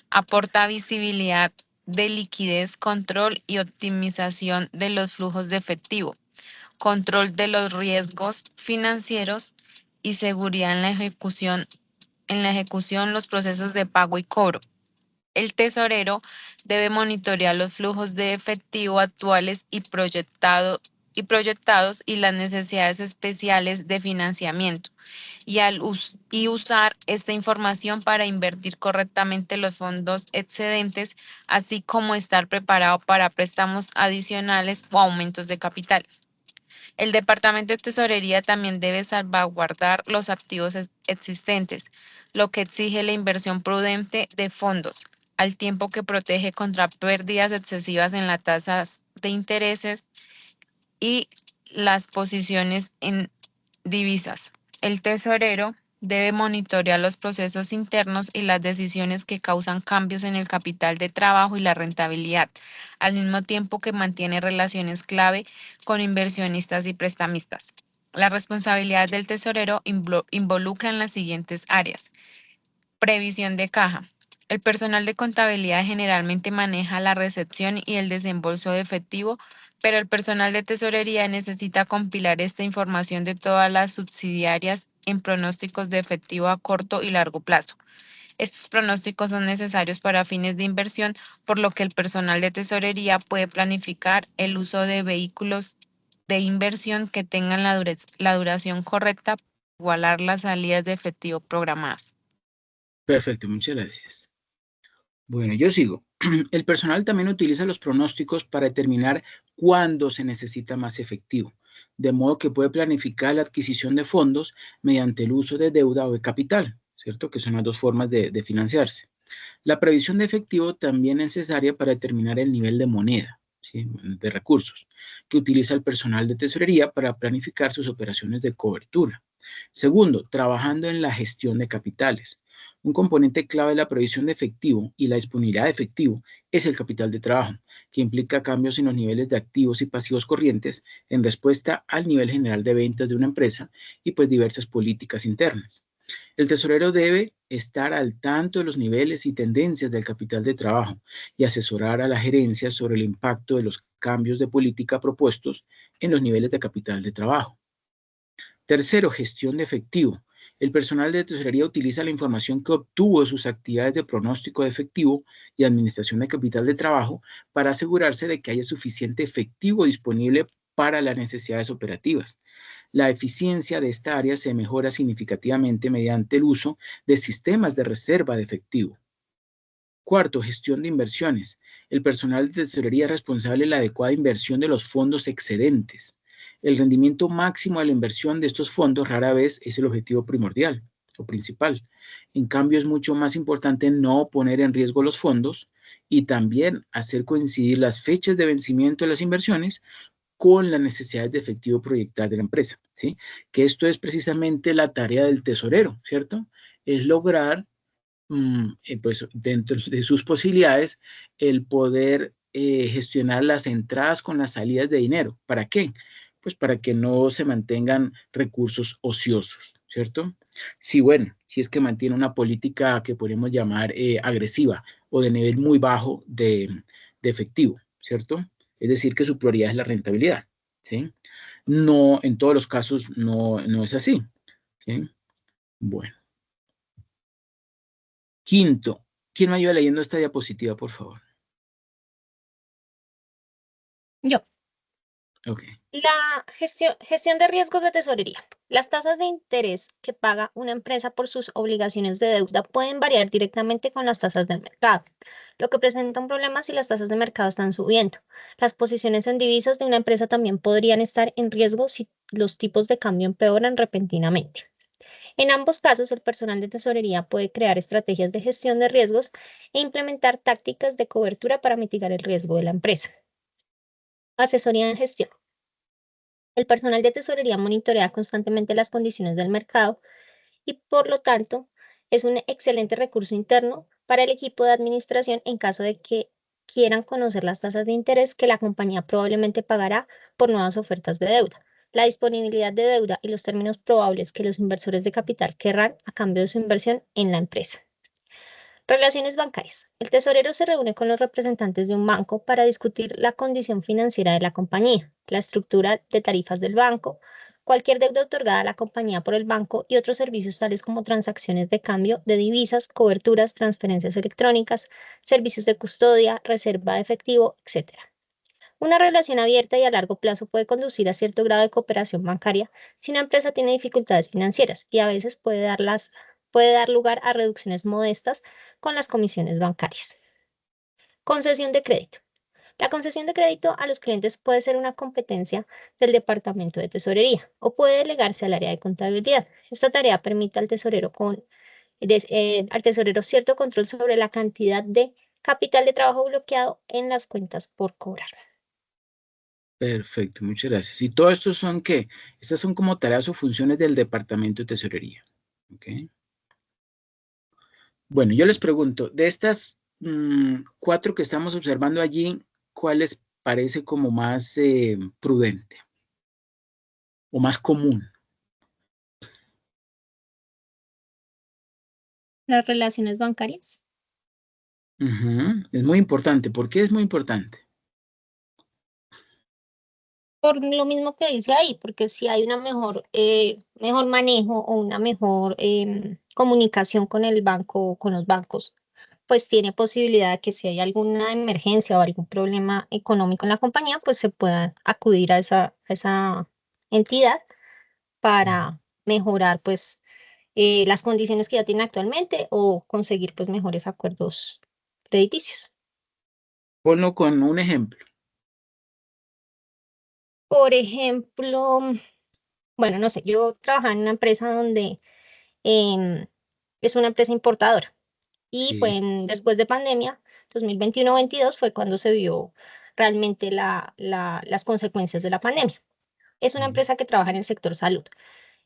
S6: Aporta visibilidad de liquidez, control y optimización de los flujos de efectivo, control de los riesgos financieros y seguridad en la ejecución, los procesos de pago y cobro. El tesorero debe monitorear los flujos de efectivo actuales y proyectados y las necesidades especiales de financiamiento y usar esta información para invertir correctamente los fondos excedentes, así como estar preparado para préstamos adicionales o aumentos de capital. El Departamento de Tesorería también debe salvaguardar los activos existentes, lo que exige la inversión prudente de fondos, al tiempo que protege contra pérdidas excesivas en las tasas de intereses y las posiciones en divisas. El tesorero debe monitorear los procesos internos y las decisiones que causan cambios en el capital de trabajo y la rentabilidad, al mismo tiempo que mantiene relaciones clave con inversionistas y prestamistas. La responsabilidad del tesorero involucra en las siguientes áreas. Previsión de caja. El personal de contabilidad generalmente maneja la recepción y el desembolso de efectivo, pero el personal de tesorería necesita compilar esta información de todas las subsidiarias en pronósticos de efectivo a corto y largo plazo. Estos pronósticos son necesarios para fines de inversión, por lo que el personal de tesorería puede planificar el uso de vehículos de inversión que tengan la duración correcta para igualar las salidas de efectivo programadas.
S1: Perfecto, muchas gracias. Bueno, yo sigo. El personal también utiliza los pronósticos para determinar cuándo se necesita más efectivo, de modo que puede planificar la adquisición de fondos mediante el uso de deuda o de capital, ¿cierto? Que son las dos formas de financiarse. La previsión de efectivo también es necesaria para determinar el nivel de moneda, ¿sí? De recursos, que utiliza el personal de tesorería para planificar sus operaciones de cobertura. Segundo, trabajando en la gestión de capitales. Un componente clave de la previsión de efectivo y la disponibilidad de efectivo es el capital de trabajo, que implica cambios en los niveles de activos y pasivos corrientes en respuesta al nivel general de ventas de una empresa y pues diversas políticas internas. El tesorero debe estar al tanto de los niveles y tendencias del capital de trabajo y asesorar a la gerencia sobre el impacto de los cambios de política propuestos en los niveles de capital de trabajo. Tercero, gestión de efectivo. El personal de tesorería utiliza la información que obtuvo de sus actividades de pronóstico de efectivo y administración de capital de trabajo para asegurarse de que haya suficiente efectivo disponible para las necesidades operativas. La eficiencia de esta área se mejora significativamente mediante el uso de sistemas de reserva de efectivo. Cuarto, gestión de inversiones. El personal de tesorería es responsable de la adecuada inversión de los fondos excedentes. El rendimiento máximo de la inversión de estos fondos rara vez es el objetivo primordial o principal. En cambio, es mucho más importante no poner en riesgo los fondos y también hacer coincidir las fechas de vencimiento de las inversiones con las necesidades de efectivo proyectadas de la empresa, ¿sí? Que esto es precisamente la tarea del tesorero, ¿cierto? Es lograr, pues dentro de sus posibilidades, el poder gestionar las entradas con las salidas de dinero. ¿Para qué? Pues para que no se mantengan recursos ociosos, ¿cierto? Sí, bueno, si es que mantiene una política que podemos llamar agresiva o de nivel muy bajo de efectivo, ¿cierto? Es decir, que su prioridad es la rentabilidad, ¿sí? No, en todos los casos no es así, ¿sí? Bueno. Quinto, ¿quién me ayuda leyendo esta diapositiva, por favor?
S7: Yo.
S1: Ok.
S7: La gestión de riesgos de tesorería. Las tasas de interés que paga una empresa por sus obligaciones de deuda pueden variar directamente con las tasas del mercado, lo que presenta un problema si las tasas de mercado están subiendo. Las posiciones en divisas de una empresa también podrían estar en riesgo si los tipos de cambio empeoran repentinamente. En ambos casos, el personal de tesorería puede crear estrategias de gestión de riesgos e implementar tácticas de cobertura para mitigar el riesgo de la empresa. Asesoría en gestión. El personal de tesorería monitorea constantemente las condiciones del mercado y, por lo tanto, es un excelente recurso interno para el equipo de administración en caso de que quieran conocer las tasas de interés que la compañía probablemente pagará por nuevas ofertas de deuda, la disponibilidad de deuda y los términos probables que los inversores de capital querrán a cambio de su inversión en la empresa. Relaciones bancarias. El tesorero se reúne con los representantes de un banco para discutir la condición financiera de la compañía, la estructura de tarifas del banco, cualquier deuda otorgada a la compañía por el banco y otros servicios tales como transacciones de cambio de divisas, coberturas, transferencias electrónicas, servicios de custodia, reserva de efectivo, etc. Una relación abierta y a largo plazo puede conducir a cierto grado de cooperación bancaria si una empresa tiene dificultades financieras y a veces puede dar lugar a reducciones modestas con las comisiones bancarias. Concesión de crédito. La concesión de crédito a los clientes puede ser una competencia del Departamento de Tesorería o puede delegarse al área de contabilidad. Esta tarea permite al tesorero cierto control sobre la cantidad de capital de trabajo bloqueado en las cuentas por cobrar.
S1: Perfecto, muchas gracias. ¿Y todo esto son qué? Estas son como tareas o funciones del Departamento de Tesorería. ¿Ok? Bueno, yo les pregunto, de estas 4 que estamos observando allí, ¿cuál les parece como más prudente o más común?
S7: Las relaciones bancarias.
S1: Es muy importante. ¿Por qué es muy importante?
S7: Por lo mismo que dice ahí, porque si hay una mejor manejo o una mejor comunicación con el banco, con los bancos, pues tiene posibilidad de que si hay alguna emergencia o algún problema económico en la compañía, pues se pueda acudir a esa entidad para mejorar pues las condiciones que ya tiene actualmente o conseguir pues mejores acuerdos crediticios.
S1: Ponlo con un ejemplo.
S7: Por ejemplo, bueno, no sé, yo trabajaba en una empresa donde es una empresa importadora y
S1: Sí.
S7: fue después de pandemia, 2021-22 fue cuando se vio realmente las consecuencias de la pandemia. Es una empresa que trabaja en el sector salud,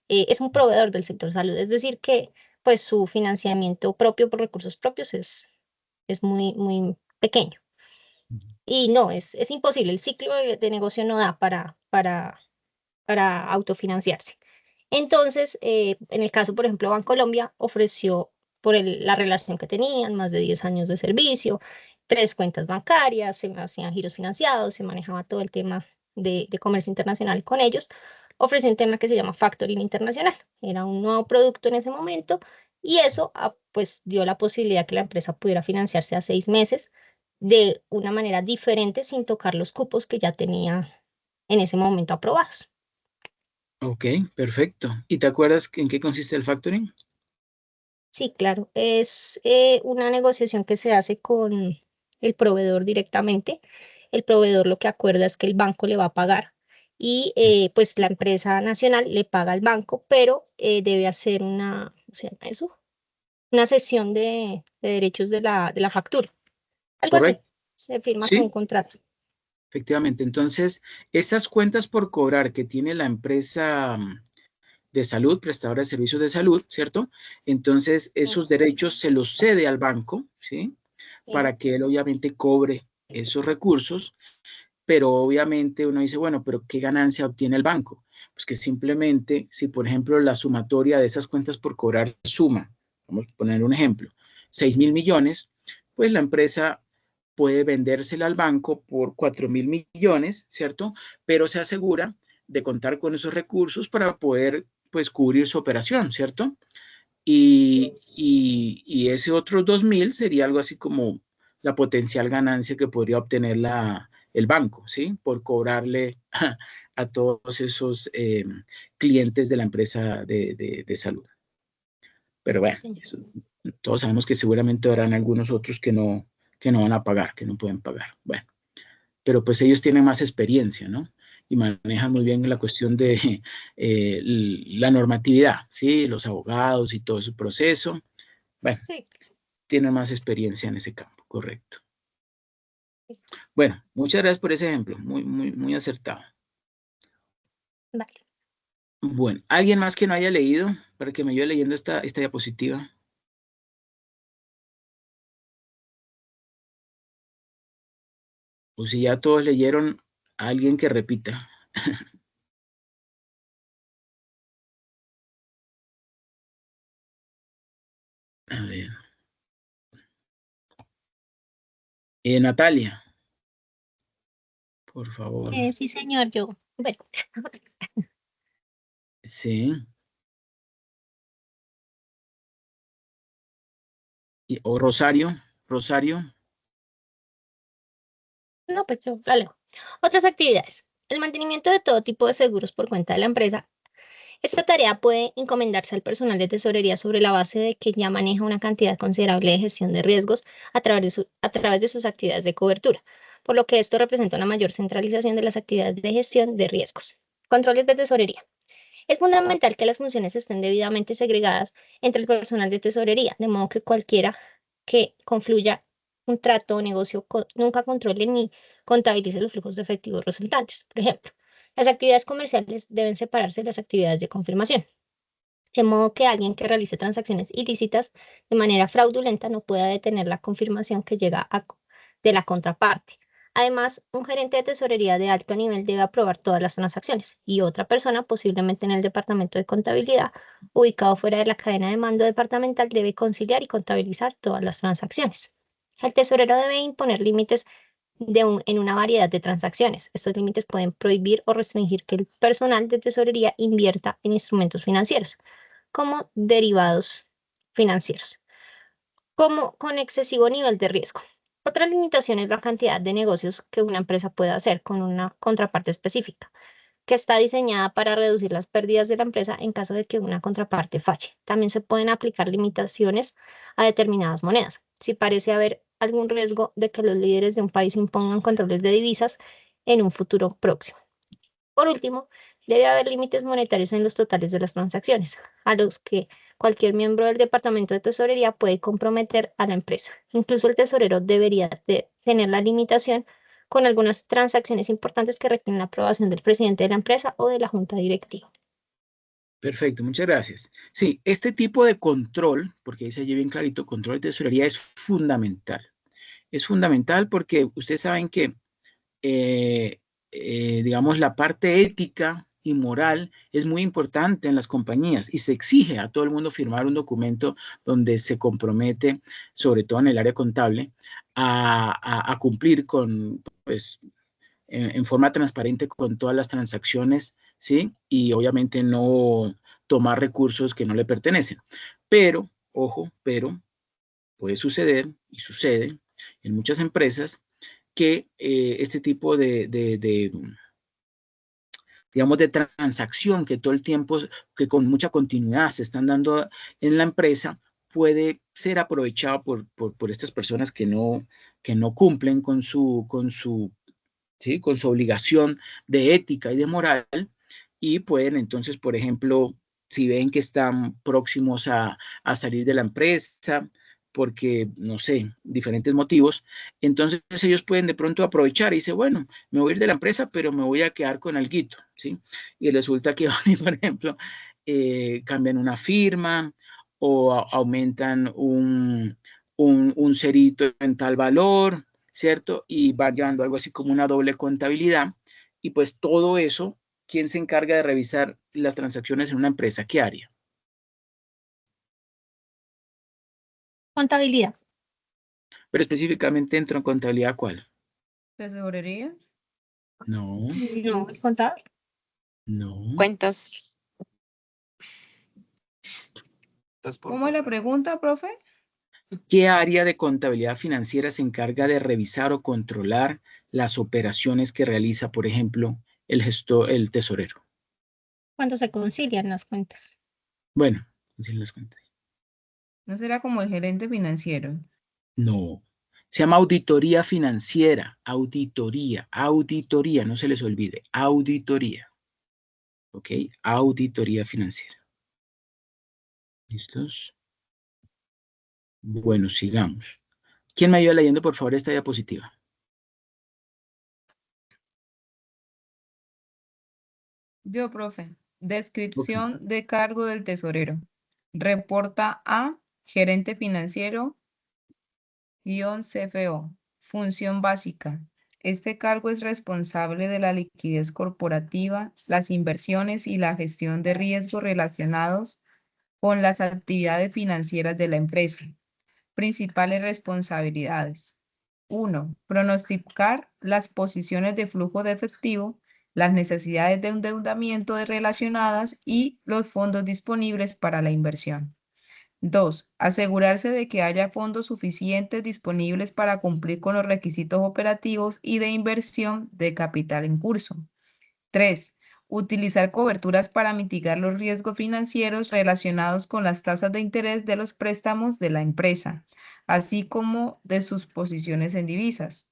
S7: es un proveedor del sector salud, es decir que pues su financiamiento propio por recursos propios es muy pequeño. Y no, es imposible, el ciclo de negocio no da para autofinanciarse. Entonces, en el caso, por ejemplo, Bancolombia ofreció, por la relación que tenían, más de 10 años de servicio, 3 cuentas bancarias, se hacían giros financiados, se manejaba todo el tema de comercio internacional con ellos, ofreció un tema que se llama Factoring Internacional. Era un nuevo producto en ese momento y eso pues dio la posibilidad que la empresa pudiera financiarse a 6 meses de una manera diferente sin tocar los cupos que ya tenía en ese momento aprobados.
S1: Ok, perfecto. ¿Y te acuerdas en qué consiste el factoring?
S7: Sí, claro, es una negociación que se hace con el proveedor directamente. El proveedor lo que acuerda es que el banco le va a pagar y pues la empresa nacional le paga al banco, pero debe hacer ¿cómo se llama eso? Una cesión de derechos de la factura. Algo así,
S1: Correcto.
S7: se firma con un
S1: Sí,
S7: contrato.
S1: efectivamente. Entonces, estas cuentas por cobrar que tiene la empresa de salud, prestadora de servicios de salud, ¿cierto? Entonces,
S7: Sí,
S1: esos derechos se los cede al banco, ¿sí?
S7: sí,
S1: Para que él obviamente cobre esos recursos, pero obviamente uno dice, bueno, pero ¿qué ganancia obtiene el banco? Pues que simplemente, si por ejemplo la sumatoria de esas cuentas por cobrar suma, vamos a poner un ejemplo, 6.000 millones, pues la empresa puede vendérsela al banco por 4.000 millones, ¿cierto? Pero se asegura de contar con esos recursos para poder, pues, cubrir su operación, ¿cierto?
S7: sí.
S1: Y ese otro 2.000 sería algo así como la potencial ganancia que podría obtener el banco, ¿sí? Por cobrarle a todos esos clientes de la empresa de salud. Pero bueno,
S7: Señor.
S1: todos sabemos que seguramente habrán algunos otros que no van a pagar, que no pueden pagar. Bueno, pero pues ellos tienen más experiencia, ¿no? Y manejan muy
S7: Sí,
S1: bien la cuestión de la normatividad, ¿sí? Los abogados y todo ese proceso. Bueno,
S7: sí,
S1: tienen más experiencia en ese campo, correcto.
S7: sí.
S1: Bueno, muchas gracias por ese ejemplo, muy acertado.
S7: Vale.
S1: Bueno, ¿alguien más que no haya leído para que me ayude leyendo esta diapositiva? O si ya todos leyeron, alguien que repita. A ver. Natalia, por favor.
S7: Sí, señor, yo. Bueno,
S1: Sí. O Rosario, Rosario.
S7: no, pues yo la leo. Otras actividades. El mantenimiento de todo tipo de seguros por cuenta de la empresa. Esta tarea puede encomendarse al personal de tesorería sobre la base de que ya maneja una cantidad considerable de gestión de riesgos a través de sus actividades de cobertura, por lo que esto representa una mayor centralización de las actividades de gestión de riesgos. Controles de tesorería. Es fundamental que las funciones estén debidamente segregadas entre el personal de tesorería, de modo que cualquiera que confluya un trato o negocio nunca controle ni contabilice los flujos de efectivos resultantes. Por ejemplo, las actividades comerciales deben separarse de las actividades de confirmación, de modo que alguien que realice transacciones ilícitas de manera fraudulenta no pueda detener la confirmación que llega de la contraparte. Además, un gerente de tesorería de alto nivel debe aprobar todas las transacciones y otra persona, posiblemente en el departamento de contabilidad, ubicado fuera de la cadena de mando departamental, debe conciliar y contabilizar todas las transacciones. El tesorero debe imponer límites en una variedad de transacciones. Estos límites pueden prohibir o restringir que el personal de tesorería invierta en instrumentos financieros, como derivados financieros, como con excesivo nivel de riesgo. Otra limitación es la cantidad de negocios que una empresa puede hacer con una contraparte específica, que está diseñada para reducir las pérdidas de la empresa en caso de que una contraparte falle. También se pueden aplicar limitaciones a determinadas monedas. Si parece haber algún riesgo de que los líderes de un país impongan controles de divisas en un futuro próximo. Por último, debe haber límites monetarios en los totales de las transacciones, a los que cualquier miembro del Departamento de Tesorería puede comprometer a la empresa. Incluso el tesorero debería tener la limitación con algunas transacciones importantes que requieren la aprobación del presidente de la empresa o de la junta directiva.
S1: Perfecto, muchas gracias. Sí, este tipo de control, porque dice allí bien clarito, control de tesorería es fundamental. Es fundamental porque ustedes saben que, digamos, la parte ética y moral es muy importante en las compañías y se exige a todo el mundo firmar un documento donde se compromete, sobre todo en el área contable, a cumplir con, pues, en forma transparente con todas las transacciones, ¿sí? Y obviamente no tomar recursos que no le pertenecen. Pero, ojo, pero puede suceder y sucede en muchas empresas que este tipo digamos, de transacción que todo el tiempo, que con mucha continuidad se están dando en la empresa, puede ser aprovechado por estas personas que no cumplen con su ¿sí? Con su obligación de ética y de moral, y pueden entonces, por ejemplo, si ven que están próximos a salir de la empresa, porque, no sé, diferentes motivos, entonces ellos pueden de pronto aprovechar y decir, bueno, me voy a ir de la empresa, pero me voy a quedar con alguito, ¿sí? Y resulta que, por ejemplo, cambian una firma o aumentan un cerito en tal valor, ¿cierto? Y va llevando algo así como una doble contabilidad. Y pues todo eso, ¿quién se encarga de revisar las transacciones en una empresa? ¿Qué área?
S7: Contabilidad.
S1: Pero específicamente dentro de contabilidad, ¿cuál?
S2: ¿Tesorería?
S1: No,
S7: No, el contador.
S1: no.
S6: Cuentas.
S2: ¿Cómo es la pregunta, profe?
S1: ¿Qué área de contabilidad financiera se encarga de revisar o controlar las operaciones que realiza, por ejemplo, el gestor, el tesorero?
S7: Cuando se concilian las cuentas.
S1: Bueno, así las cuentas.
S2: ¿No será como el gerente financiero?
S1: No. Se llama auditoría financiera. Auditoría, no se les olvide. Auditoría. ¿Ok? Auditoría financiera. ¿Listos? Bueno, sigamos. ¿Quién me ayuda leyendo, por favor, esta diapositiva?
S2: Yo, profe.
S1: Ok.
S2: Descripción de cargo del tesorero. Reporta a gerente financiero CFO. Función básica. Este cargo es responsable de la liquidez corporativa, las inversiones y la gestión de riesgos relacionados con las actividades financieras de la empresa. Principales responsabilidades. 1. Pronosticar las posiciones de flujo de efectivo, las necesidades de endeudamiento relacionadas y los fondos disponibles para la inversión. 2. Asegurarse de que haya fondos suficientes disponibles para cumplir con los requisitos operativos y de inversión de capital en curso. 3. Utilizar coberturas para mitigar los riesgos financieros relacionados con las tasas de interés de los préstamos de la empresa, así como de sus posiciones en divisas.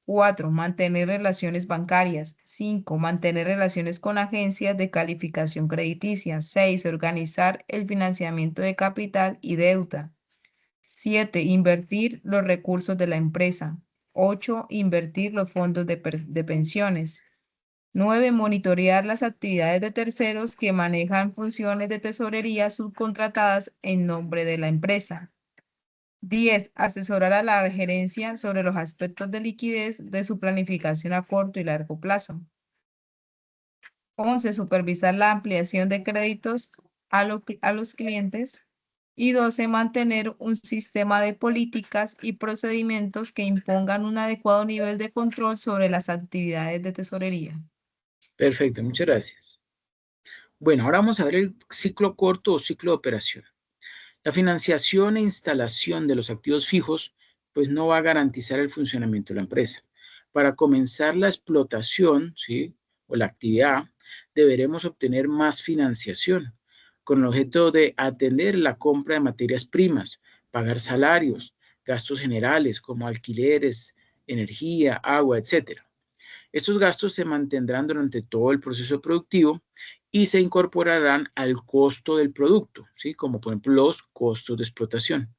S2: 4. Mantener relaciones bancarias. 5. Mantener relaciones con agencias de calificación crediticia. 6. Organizar el financiamiento de capital y deuda. 7. Invertir los recursos de la empresa. 8. Invertir los fondos de pensiones. 9. Monitorear las actividades de terceros que manejan funciones de tesorería subcontratadas en nombre de la empresa. 10. Asesorar a la gerencia sobre los aspectos de liquidez de su planificación a corto y largo plazo. 11. Supervisar la ampliación de créditos a los clientes. Y 12, mantener un sistema de políticas y procedimientos que impongan un adecuado nivel de control sobre las actividades de tesorería.
S1: Perfecto, muchas gracias. Bueno, ahora vamos a ver el ciclo corto o ciclo de operación. La financiación e instalación de los activos fijos, pues no va a garantizar el funcionamiento de la empresa. Para comenzar la explotación, ¿sí?, o la actividad, deberemos obtener más financiación, con el objeto de atender la compra de materias primas, pagar salarios, gastos generales como alquileres, energía, agua, etc. Estos gastos se mantendrán durante todo el proceso productivo y se incorporarán al costo del producto, ¿sí?, como por ejemplo los costos de explotación.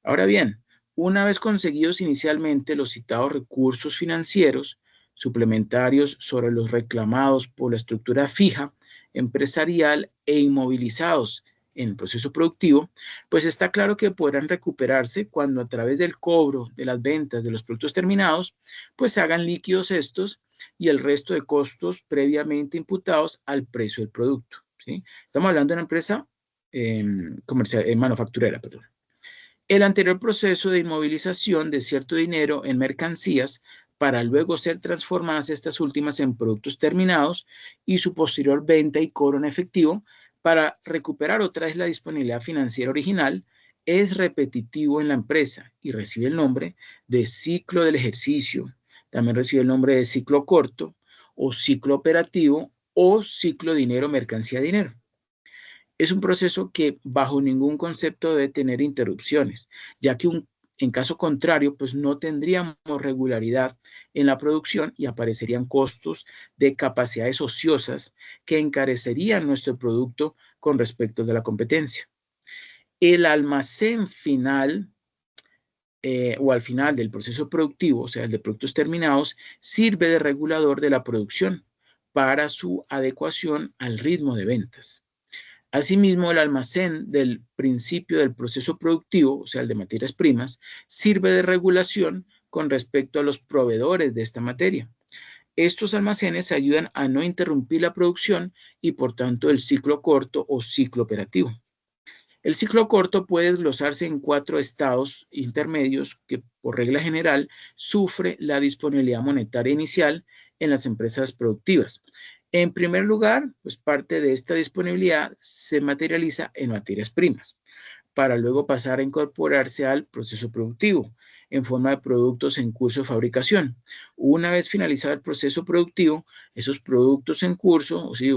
S1: Ahora bien, una vez conseguidos inicialmente los citados recursos financieros suplementarios sobre los reclamados por la estructura fija, empresarial e inmovilizados en el proceso productivo, pues está claro que podrán recuperarse cuando a través del cobro de las ventas de los productos terminados, pues se hagan líquidos estos y el resto de costos previamente imputados al precio del producto, ¿sí? Estamos hablando de una empresa comercial, manufacturera, perdón. El anterior proceso de inmovilización de cierto dinero en mercancías para luego ser transformadas estas últimas en productos terminados y su posterior venta y cobro en efectivo para recuperar otra vez la disponibilidad financiera original es repetitivo en la empresa y recibe el nombre de ciclo del ejercicio. También recibe el nombre de ciclo corto o ciclo operativo o ciclo dinero-mercancía-dinero. Es un proceso que bajo ningún concepto debe tener interrupciones, ya que en caso contrario, pues no tendríamos regularidad en la producción y aparecerían costos de capacidades ociosas que encarecerían nuestro producto con respecto de la competencia. El almacén final o al final del proceso productivo, o sea, el de productos terminados, sirve de regulador de la producción para su adecuación al ritmo de ventas. Asimismo, el almacén del principio del proceso productivo, o sea, el de materias primas, sirve de regulación con respecto a los proveedores de esta materia. Estos almacenes ayudan a no interrumpir la producción y, por tanto, el ciclo corto o ciclo operativo. El ciclo corto puede desglosarse en 4 estados intermedios que, por regla general, sufre la disponibilidad monetaria inicial en las empresas productivas. En primer lugar, pues parte de esta disponibilidad se materializa en materias primas, para luego pasar a incorporarse al proceso productivo en forma de productos en curso de fabricación. Una vez finalizado el proceso productivo, esos productos en curso, o sea,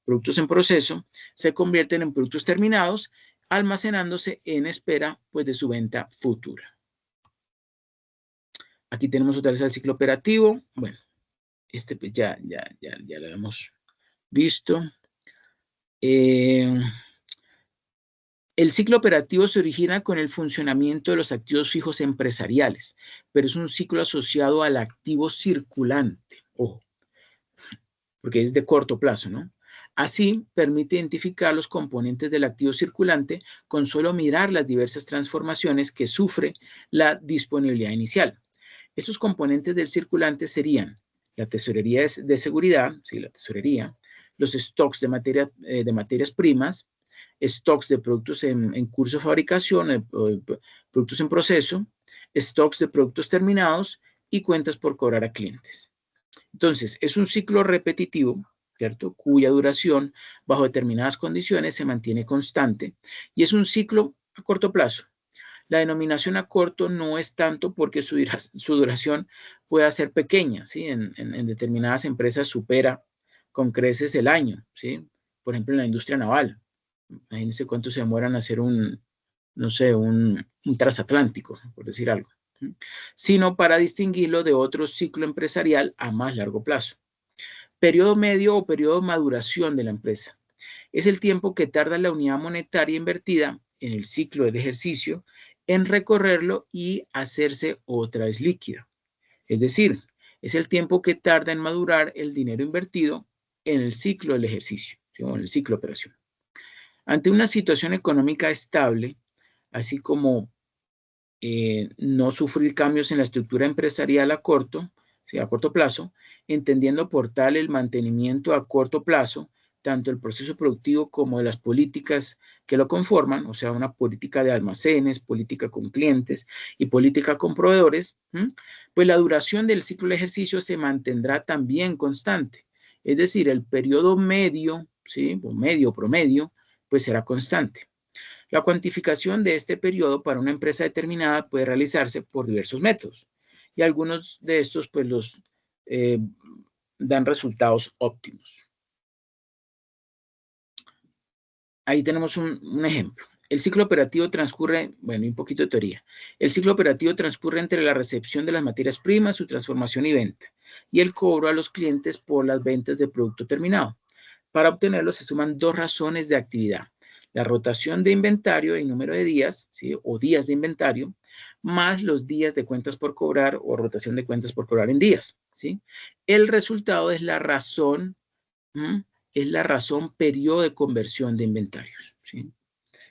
S1: productos en proceso, se convierten en productos terminados, almacenándose en espera pues, de su venta futura. Aquí tenemos otra vez el ciclo operativo. Bueno, pues ya lo hemos visto. El ciclo operativo se origina con el funcionamiento de los activos fijos empresariales, pero es un ciclo asociado al activo circulante, ojo, porque es de corto plazo, ¿no? Así, permite identificar los componentes del activo circulante con solo mirar las diversas transformaciones que sufre la disponibilidad inicial. Estos componentes del circulante serían la tesorería de seguridad, sí, la tesorería, los stocks de materias primas, stocks de productos en curso de fabricación, productos en proceso, stocks de productos terminados y cuentas por cobrar a clientes. Entonces, es un ciclo repetitivo, ¿cierto?, cuya duración bajo determinadas condiciones se mantiene constante y es un ciclo a corto plazo. La denominación a corto no es tanto porque su duración pueda ser pequeña, ¿sí? En determinadas empresas supera con creces el año, ¿sí? Por ejemplo, en la industria naval. Imagínense cuánto se demoran a hacer un transatlántico, por decir algo, ¿sí? Sino para distinguirlo de otro ciclo empresarial a más largo plazo. Periodo medio o periodo de maduración de la empresa. Es el tiempo que tarda la unidad monetaria invertida en el ciclo del ejercicio en recorrerlo y hacerse otra vez líquida. Es decir, es el tiempo que tarda en madurar el dinero invertido en el ciclo del ejercicio, ¿sí?, o en el ciclo de operación. Ante una situación económica estable, así como no sufrir cambios en la estructura empresarial a corto plazo, entendiendo por tal el mantenimiento a corto plazo, tanto el proceso productivo como de las políticas que lo conforman, o sea, una política de almacenes, política con clientes y política con proveedores, pues la duración del ciclo de ejercicio se mantendrá también constante. Es decir, el periodo medio, ¿sí? O medio promedio, pues será constante. La cuantificación de este periodo para una empresa determinada puede realizarse por diversos métodos y algunos de estos pues los dan resultados óptimos. Ahí tenemos un ejemplo. El ciclo operativo transcurre, bueno, y un poquito de teoría. El ciclo operativo transcurre entre la recepción de las materias primas, su transformación y venta, y el cobro a los clientes por las ventas de producto terminado. Para obtenerlo se suman dos razones de actividad. La rotación de inventario en número de días, ¿sí? O días de inventario, más los días de cuentas por cobrar o rotación de cuentas por cobrar en días, ¿sí? El resultado es la razón, periodo de conversión de inventarios, ¿sí?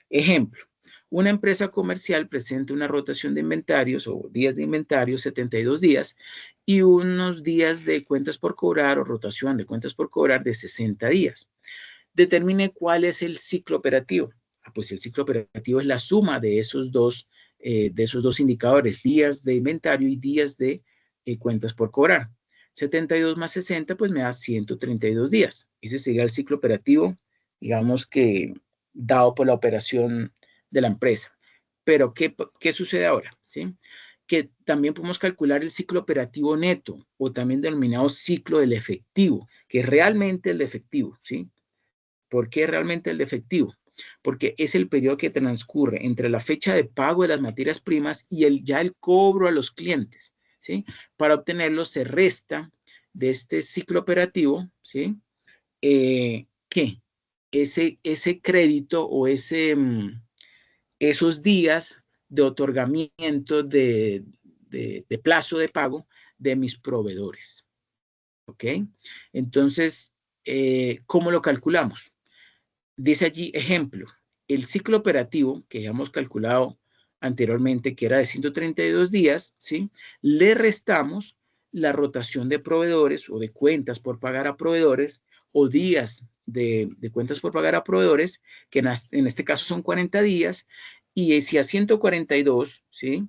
S1: Ejemplo, una empresa comercial presenta una rotación de inventarios o días de inventario, 72 días, y unos días de cuentas por cobrar o rotación de cuentas por cobrar de 60 días. Determine cuál es el ciclo operativo. Pues el ciclo operativo es la suma de esos dos indicadores, días de inventario y días de cuentas por cobrar. 72 más 60, pues me da 132 días. Ese sería el ciclo operativo, digamos que dado por la operación de la empresa. Pero, ¿qué sucede ahora? ¿Sí? Que también podemos calcular el ciclo operativo neto, o también denominado ciclo del efectivo, que es realmente el efectivo, ¿sí? ¿Por qué realmente el efectivo? Porque es el periodo que transcurre entre la fecha de pago de las materias primas y ya el cobro a los clientes, ¿sí? Para obtenerlo se resta de este ciclo operativo, ¿sí? ¿Qué? Ese crédito o esos días de otorgamiento de plazo de pago de mis proveedores. ¿Ok? Entonces, ¿cómo lo calculamos? Dice allí, ejemplo, el ciclo operativo que ya hemos calculado anteriormente, que era de 132 días, ¿sí? Le restamos la rotación de proveedores o de cuentas por pagar a proveedores o días de cuentas por pagar a proveedores, que en este caso son 40 días, y si a 142, ¿sí?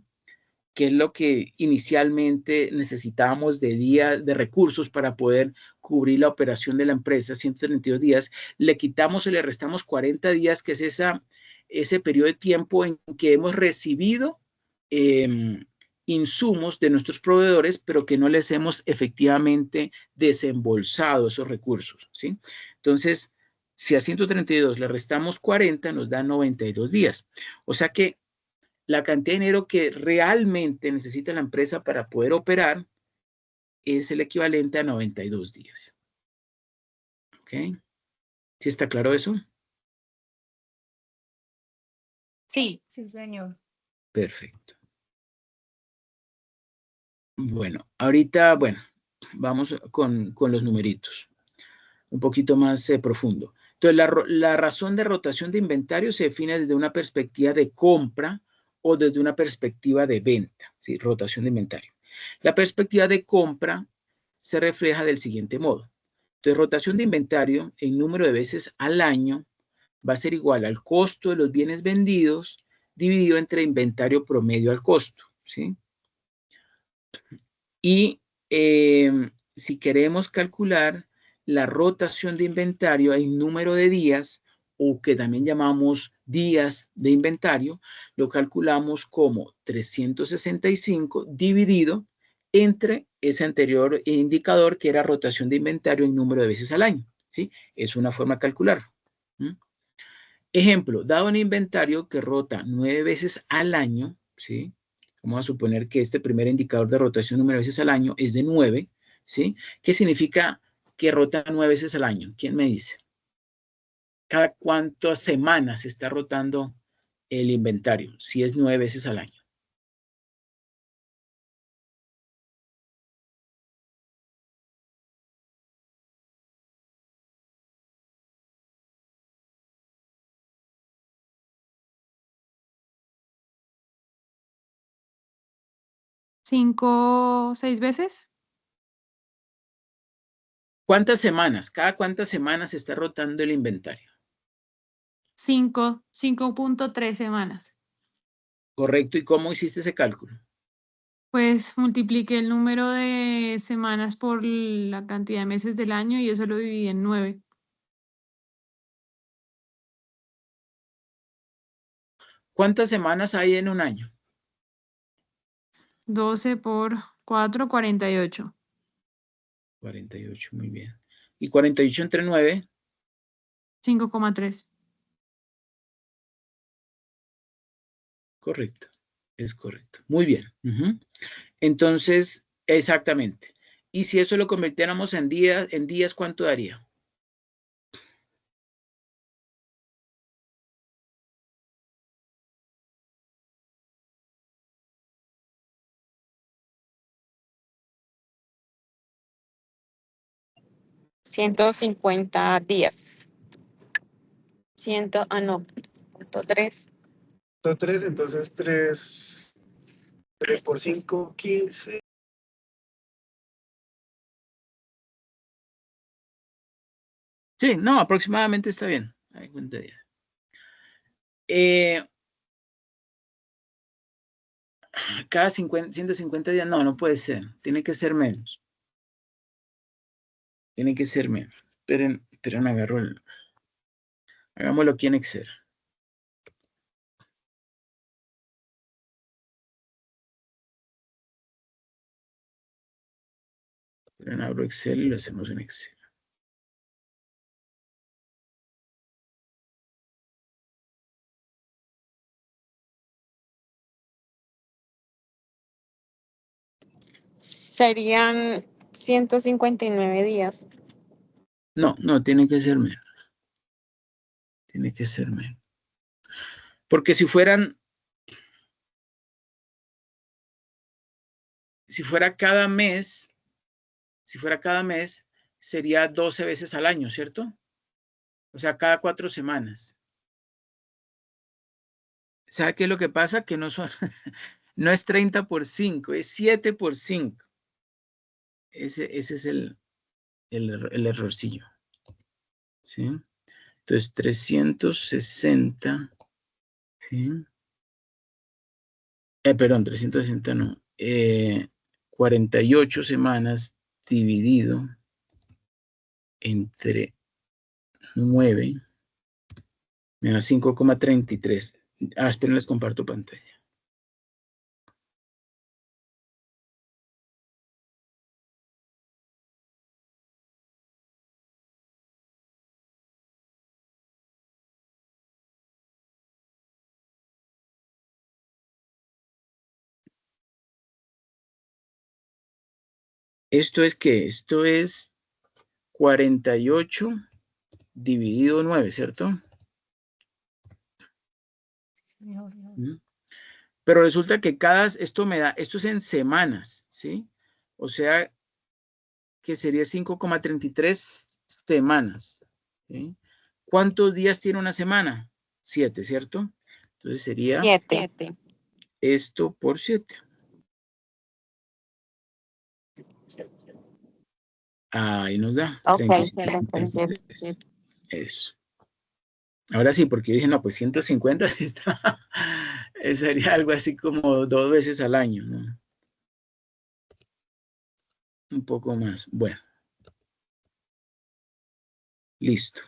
S1: Que es lo que inicialmente necesitábamos de recursos para poder cubrir la operación de la empresa, 132 días, le quitamos y le restamos 40 días, que es ese periodo de tiempo en que hemos recibido insumos de nuestros proveedores, pero que no les hemos efectivamente desembolsado esos recursos, ¿sí? Entonces, si a 132 le restamos 40, nos da 92 días. O sea que la cantidad de dinero que realmente necesita la empresa para poder operar es el equivalente a 92 días. ¿Ok? ¿Sí está claro eso?
S5: Sí.
S2: Sí, señor.
S1: Perfecto. Bueno, ahorita, bueno, vamos con los numeritos. Un poquito más profundo. Entonces, la razón de rotación de inventario se define desde una perspectiva de compra o desde una perspectiva de venta, ¿sí? Rotación de inventario. La perspectiva de compra se refleja del siguiente modo. Entonces, rotación de inventario en número de veces al año va a ser igual al costo de los bienes vendidos dividido entre inventario promedio al costo, ¿sí? Y si queremos calcular la rotación de inventario en número de días, o que también llamamos días de inventario, lo calculamos como 365 dividido entre ese anterior indicador que era rotación de inventario en número de veces al año, ¿sí? Es una forma de calcularlo. Ejemplo, dado un inventario que rota 9 veces al año, ¿sí? Vamos a suponer que este primer indicador de rotación número de veces al año es de 9, ¿sí? ¿Qué significa que rota 9 veces al año? ¿Quién me dice? ¿Cada cuántas semanas se está rotando el inventario? Si es 9 veces al año.
S5: ¿5, 6 veces?
S1: ¿Cuántas semanas? ¿Cada cuántas semanas se está rotando el inventario?
S5: 5.3 semanas.
S1: Correcto. ¿Y cómo hiciste ese cálculo?
S5: Pues multipliqué el número de semanas por la cantidad de meses del año y eso lo dividí en 9.
S1: ¿Cuántas semanas hay en un año?
S5: 12 por 4, 48.
S1: 48, muy bien. ¿Y 48 entre 9?
S5: 5,3.
S1: Correcto, es correcto. Muy bien. Entonces, exactamente. Y si eso lo convirtiéramos en días, ¿cuánto daría?
S6: $150 días. 0.3.
S8: 3, entonces 3 por 5, 15.
S1: Sí, no, aproximadamente está bien. Hay 50 días. Cada 150 días, no puede ser. Tiene que ser menos. Tiene que ser menos. Esperen, agarro el... Hagámoslo aquí en Excel. Esperen, abro Excel y lo hacemos en Excel.
S6: Serían 159 días.
S1: No, tiene que ser menos. Tiene que ser menos. Porque si fuera cada mes, sería 12 veces al año, ¿cierto? O sea, cada 4 semanas. ¿Sabe qué es lo que pasa? Que no son, no es 30 por 5, es 7 por 5. Ese es el errorcillo. ¿Sí? Entonces, 360, ¿sí? Perdón, 360 no. 48 semanas dividido entre 9 me da 5,33. Esperen, les comparto pantalla. ¿Esto es qué? Esto es 48 dividido 9, ¿cierto? Pero resulta que esto es en semanas, ¿sí? O sea, que sería 5,33 semanas, ¿sí? ¿Cuántos días tiene una semana? 7, ¿cierto? Entonces sería
S6: 7.
S1: esto por 7. Ahí nos da.
S6: Ok,
S1: 35. Eso. Ahora sí, porque dije, no, pues 150 sería algo así como 2 veces al año, ¿no? Un poco más. Bueno. Listo.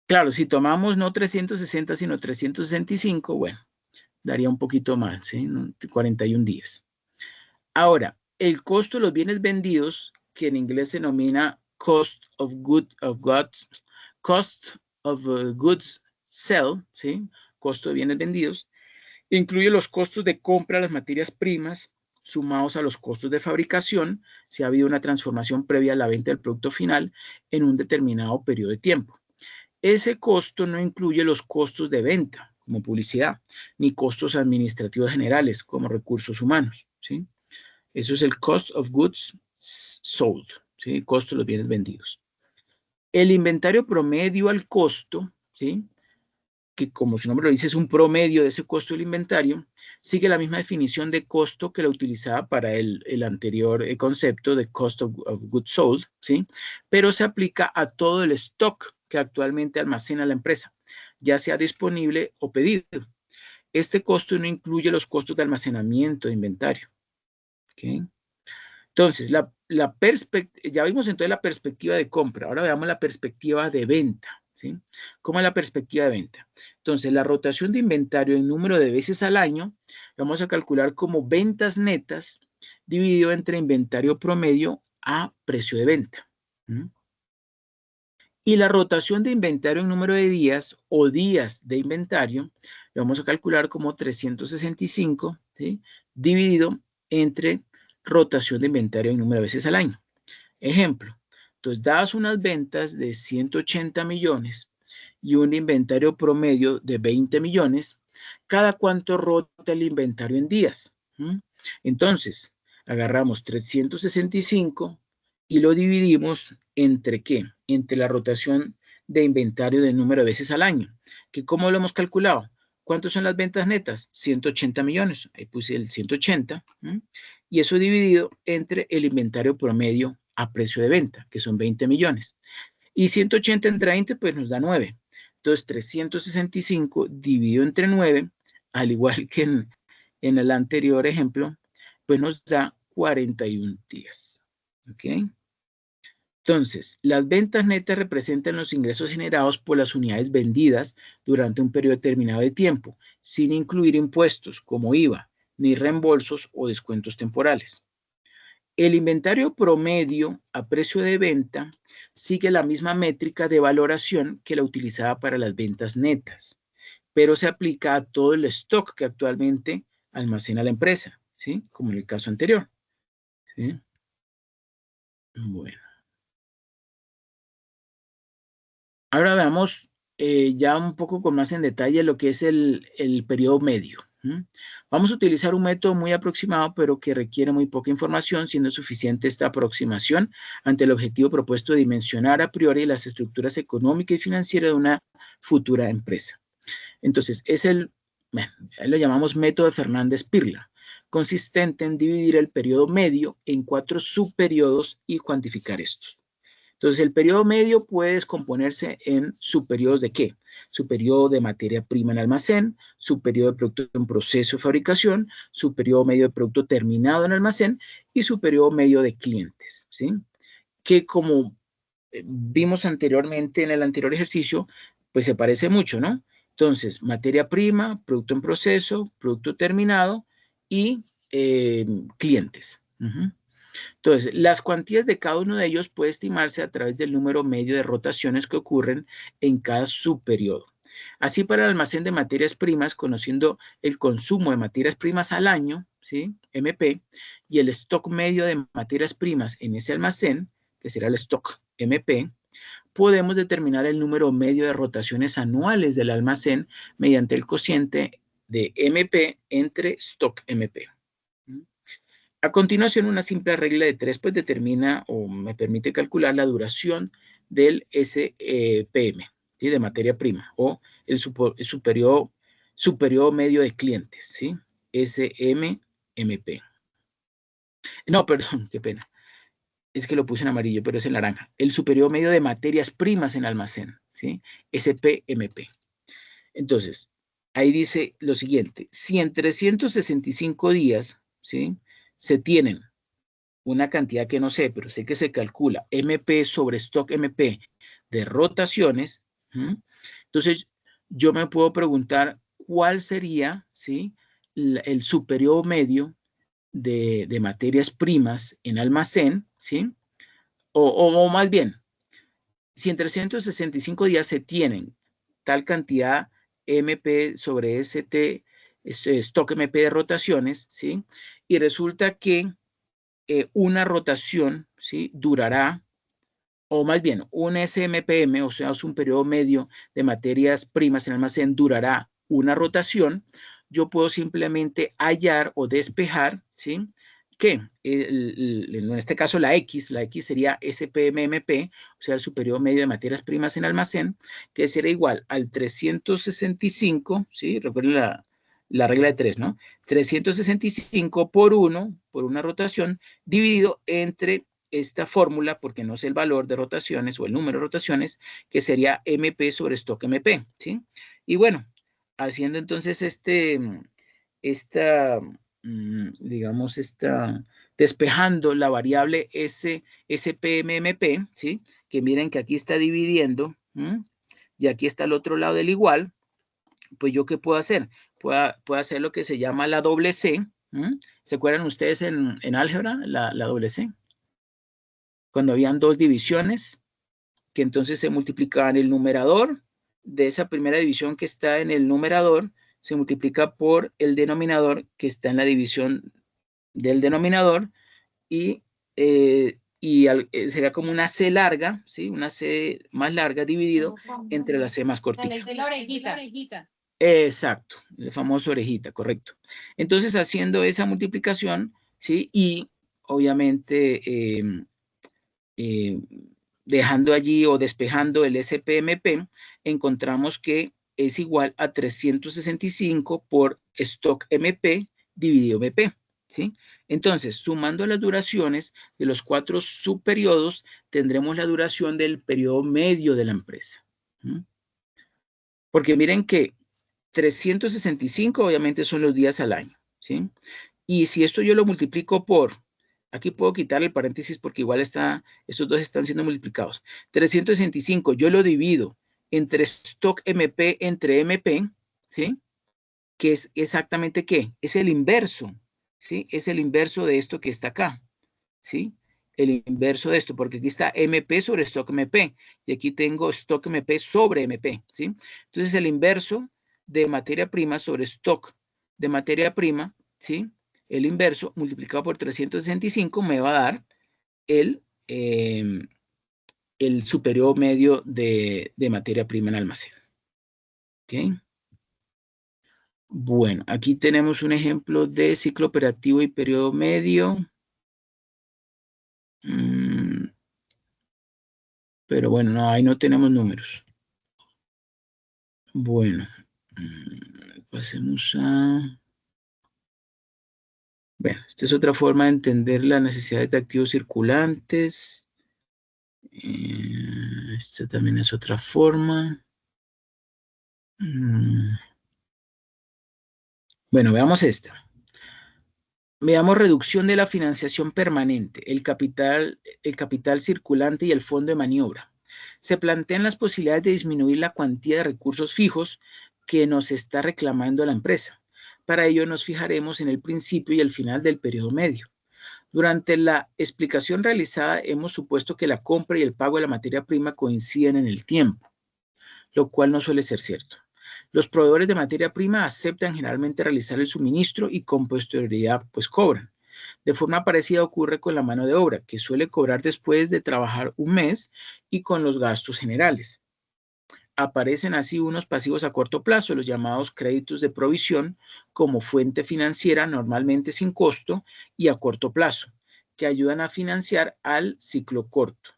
S1: Claro, si tomamos no 360, sino 365, bueno, daría un poquito más, ¿sí? 41 días. Ahora, el costo de los bienes vendidos, que en inglés se denomina cost of goods sell, ¿sí? Costo de bienes vendidos, incluye los costos de compra de las materias primas sumados a los costos de fabricación si ha habido una transformación previa a la venta del producto final en un determinado periodo de tiempo. Ese costo no incluye los costos de venta, como publicidad, ni costos administrativos generales, como recursos humanos, ¿sí? Eso es el cost of goods sold, ¿sí? Costo de los bienes vendidos. El inventario promedio al costo, ¿sí? que como su nombre lo dice es un promedio de ese costo del inventario, sigue la misma definición de costo que la utilizaba para el anterior concepto de cost of goods sold, ¿sí? Pero se aplica a todo el stock que actualmente almacena la empresa, ya sea disponible o pedido. Este costo no incluye los costos de almacenamiento de inventario. ¿Okay? Entonces, ya vimos entonces la perspectiva de compra. Ahora veamos la perspectiva de venta. ¿Sí? ¿Cómo es la perspectiva de venta? Entonces, la rotación de inventario en número de veces al año, vamos a calcular como ventas netas dividido entre inventario promedio a precio de venta. ¿Mm? Y la rotación de inventario en número de días o días de inventario, lo vamos a calcular como 365, ¿sí? Dividido entre rotación de inventario en número de veces al año. Ejemplo, entonces dadas unas ventas de 180 millones y un inventario promedio de 20 millones, ¿cada cuánto rota el inventario en días? Entonces, agarramos 365 y lo dividimos entre ¿qué? Entre la rotación de inventario del número de veces al año. ¿Que cómo lo hemos calculado? ¿Cuántas son las ventas netas? 180 millones. Ahí puse el 180. Y eso dividido entre el inventario promedio a precio de venta, que son 20 millones. Y 180 entre 20, pues nos da 9. Entonces, 365 dividido entre 9, al igual que en el anterior ejemplo, pues nos da 41 días. ¿Ok? Entonces, las ventas netas representan los ingresos generados por las unidades vendidas durante un periodo determinado de tiempo, sin incluir impuestos como IVA, ni reembolsos o descuentos temporales. El inventario promedio a precio de venta sigue la misma métrica de valoración que la utilizada para las ventas netas, pero se aplica a todo el stock que actualmente almacena la empresa, ¿sí? Como en el caso anterior. ¿Sí? Bueno. Ahora veamos ya un poco con más en detalle lo que es el periodo medio. Vamos a utilizar un método muy aproximado, pero que requiere muy poca información, siendo suficiente esta aproximación ante el objetivo propuesto de dimensionar a priori las estructuras económicas y financieras de una futura empresa. Entonces, ahí lo llamamos método de Fernández-Pirla, consistente en dividir el periodo medio en 4 subperiodos y cuantificar estos. Entonces, el periodo medio puede descomponerse en subperiodos de ¿qué? Subperiodo de materia prima en almacén, subperiodo de producto en proceso de fabricación, subperiodo medio de producto terminado en almacén y subperiodo medio de clientes, ¿sí? Que como vimos anteriormente en el anterior ejercicio, pues se parece mucho, ¿no? Entonces, materia prima, producto en proceso, producto terminado y clientes. Entonces, las cuantías de cada uno de ellos puede estimarse a través del número medio de rotaciones que ocurren en cada subperiodo. Así, para el almacén de materias primas, conociendo el consumo de materias primas al año, ¿sí? MP, y el stock medio de materias primas en ese almacén, que será el stock MP, podemos determinar el número medio de rotaciones anuales del almacén mediante el cociente de MP entre stock MP. A continuación, una simple regla de 3 pues determina o me permite calcular la duración del SPM, ¿sí? De materia prima, o el superior medio de clientes, ¿sí? SMMP. No, perdón, qué pena. Es que lo puse en amarillo, pero es en naranja. El superior medio de materias primas en almacén, ¿sí? SPMP. Entonces, ahí dice lo siguiente. Si en 365 días, ¿sí? Se tienen una cantidad que no sé, pero sé que se calcula MP sobre stock MP de rotaciones, entonces yo me puedo preguntar cuál sería, ¿sí? El superior medio de materias primas en almacén, ¿sí? O más bien, si en 365 días se tienen tal cantidad MP sobre ST, stock MP de rotaciones, ¿sí? Y resulta que una rotación, ¿sí? Durará, o más bien, un SMPM, o sea, es un periodo medio de materias primas en almacén, durará una rotación. Yo puedo simplemente hallar o despejar, ¿sí? que en este caso la X sería SPMMP, o sea, el superior medio de materias primas en almacén, que será igual al 365, ¿sí? Recuerden la regla de 3, ¿no? 365 por 1, por una rotación, dividido entre esta fórmula, porque no sé el valor de rotaciones o el número de rotaciones, que sería MP sobre stock MP, ¿sí? Y bueno, haciendo entonces digamos, despejando la variable SPMMP, ¿sí? Que miren que aquí está dividiendo, y aquí está el otro lado del igual, pues yo ¿qué puedo hacer? Puedo hacer lo que se llama la doble C. ¿Se acuerdan ustedes en álgebra, la doble C? Cuando habían dos divisiones, que entonces se multiplicaban el numerador de esa primera división que está en el numerador, se multiplica por el denominador que está en la división del denominador y sería como una C larga, ¿sí? Una C más larga dividido entre la C más cortita.
S5: La orejita.
S1: Exacto, el famoso orejita, correcto. Entonces, haciendo esa multiplicación, ¿sí? Y obviamente dejando allí o despejando el SPMP, encontramos que es igual a 365 por stock MP dividido MP, ¿sí? Entonces, sumando las duraciones de los 4 subperiodos, tendremos la duración del periodo medio de la empresa. Porque miren que 365 obviamente son los días al año, ¿sí? Y si esto yo lo multiplico por, aquí puedo quitar el paréntesis porque igual estos dos están siendo multiplicados. 365 yo lo divido entre stock MP entre MP, ¿sí? Que es exactamente ¿qué? Es el inverso, ¿sí? Es el inverso de esto que está acá, ¿sí? El inverso de esto, porque aquí está MP sobre stock MP, y aquí tengo stock MP sobre MP, ¿sí? Entonces, el inverso de materia prima sobre stock de materia prima, ¿sí? El inverso multiplicado por 365 me va a dar el superior medio de materia prima en almacén. ¿Ok? Bueno, aquí tenemos un ejemplo de ciclo operativo y periodo medio. Pero bueno, no, ahí no tenemos números. Bueno, pasemos a... Bueno, esta es otra forma de entender las necesidades de activos circulantes. Esta también es otra forma. Bueno, veamos esta. Veamos reducción de la financiación permanente, el capital circulante y el fondo de maniobra. Se plantean las posibilidades de disminuir la cuantía de recursos fijos que nos está reclamando la empresa. Para ello nos fijaremos en el principio y el final del periodo medio. Durante la explicación realizada hemos supuesto que la compra y el pago de la materia prima coinciden en el tiempo, lo cual no suele ser cierto. Los proveedores de materia prima aceptan generalmente realizar el suministro y con posterioridad pues cobran. De forma parecida ocurre con la mano de obra, que suele cobrar después de trabajar un mes y con los gastos generales. Aparecen así unos pasivos a corto plazo, los llamados créditos de provisión, como fuente financiera normalmente sin costo y a corto plazo, que ayudan a financiar al ciclo corto.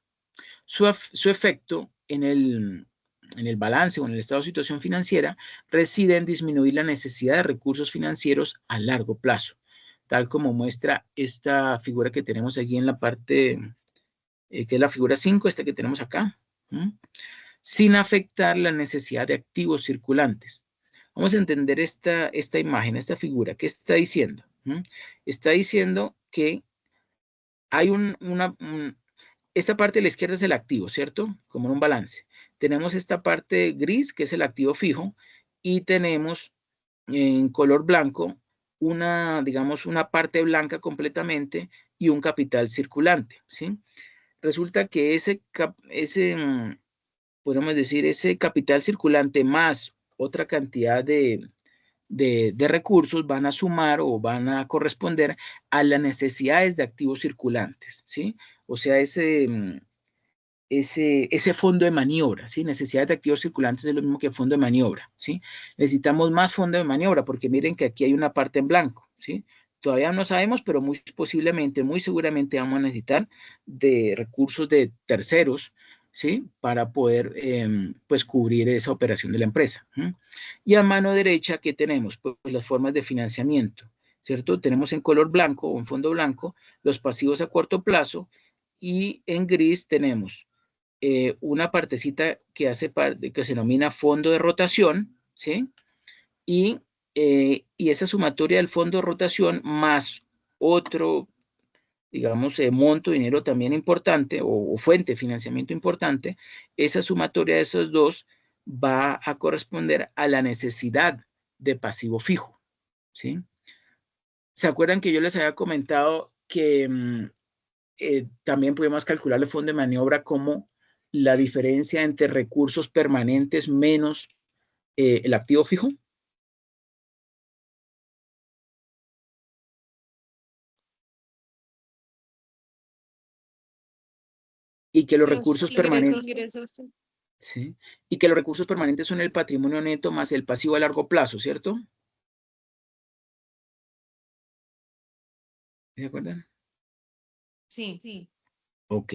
S1: Su efecto en el balance o en el estado de situación financiera reside en disminuir la necesidad de recursos financieros a largo plazo, tal como muestra esta figura que tenemos allí en la parte, que es la figura 5, esta que tenemos acá, sin afectar la necesidad de activos circulantes. Vamos a entender esta imagen, esta figura. ¿Qué está diciendo? Está diciendo que hay esta parte de la izquierda es el activo, ¿cierto? Como en un balance. Tenemos esta parte gris, que es el activo fijo, y tenemos en color blanco digamos, una parte blanca completamente y un capital circulante, ¿sí? Resulta que podríamos decir, ese capital circulante más otra cantidad de recursos van a sumar o van a corresponder a las necesidades de activos circulantes, ¿sí? O sea, ese fondo de maniobra, ¿sí? Necesidades de activos circulantes es lo mismo que fondo de maniobra, ¿sí? Necesitamos más fondo de maniobra porque miren que aquí hay una parte en blanco, ¿sí? Todavía no sabemos, pero muy posiblemente, muy seguramente vamos a necesitar de recursos de terceros, ¿sí? Para poder, pues, cubrir esa operación de la empresa. Y a mano derecha, ¿qué tenemos? Pues las formas de financiamiento, ¿cierto? Tenemos en color blanco o en fondo blanco los pasivos a corto plazo y en gris tenemos una partecita que hace parte, que se denomina fondo de rotación, ¿sí? Y esa sumatoria del fondo de rotación más otro, digamos, monto, dinero también importante o fuente de financiamiento importante, esa sumatoria de esos dos va a corresponder a la necesidad de pasivo fijo, ¿sí? ¿Se acuerdan que yo les había comentado que también podemos calcular el fondo de maniobra como la diferencia entre recursos permanentes menos el activo fijo? Y que los recursos permanentes, ¿sí? Y que los recursos permanentes son el patrimonio neto más el pasivo a largo plazo, ¿cierto? ¿Se acuerdan?
S5: Sí, sí.
S1: Ok.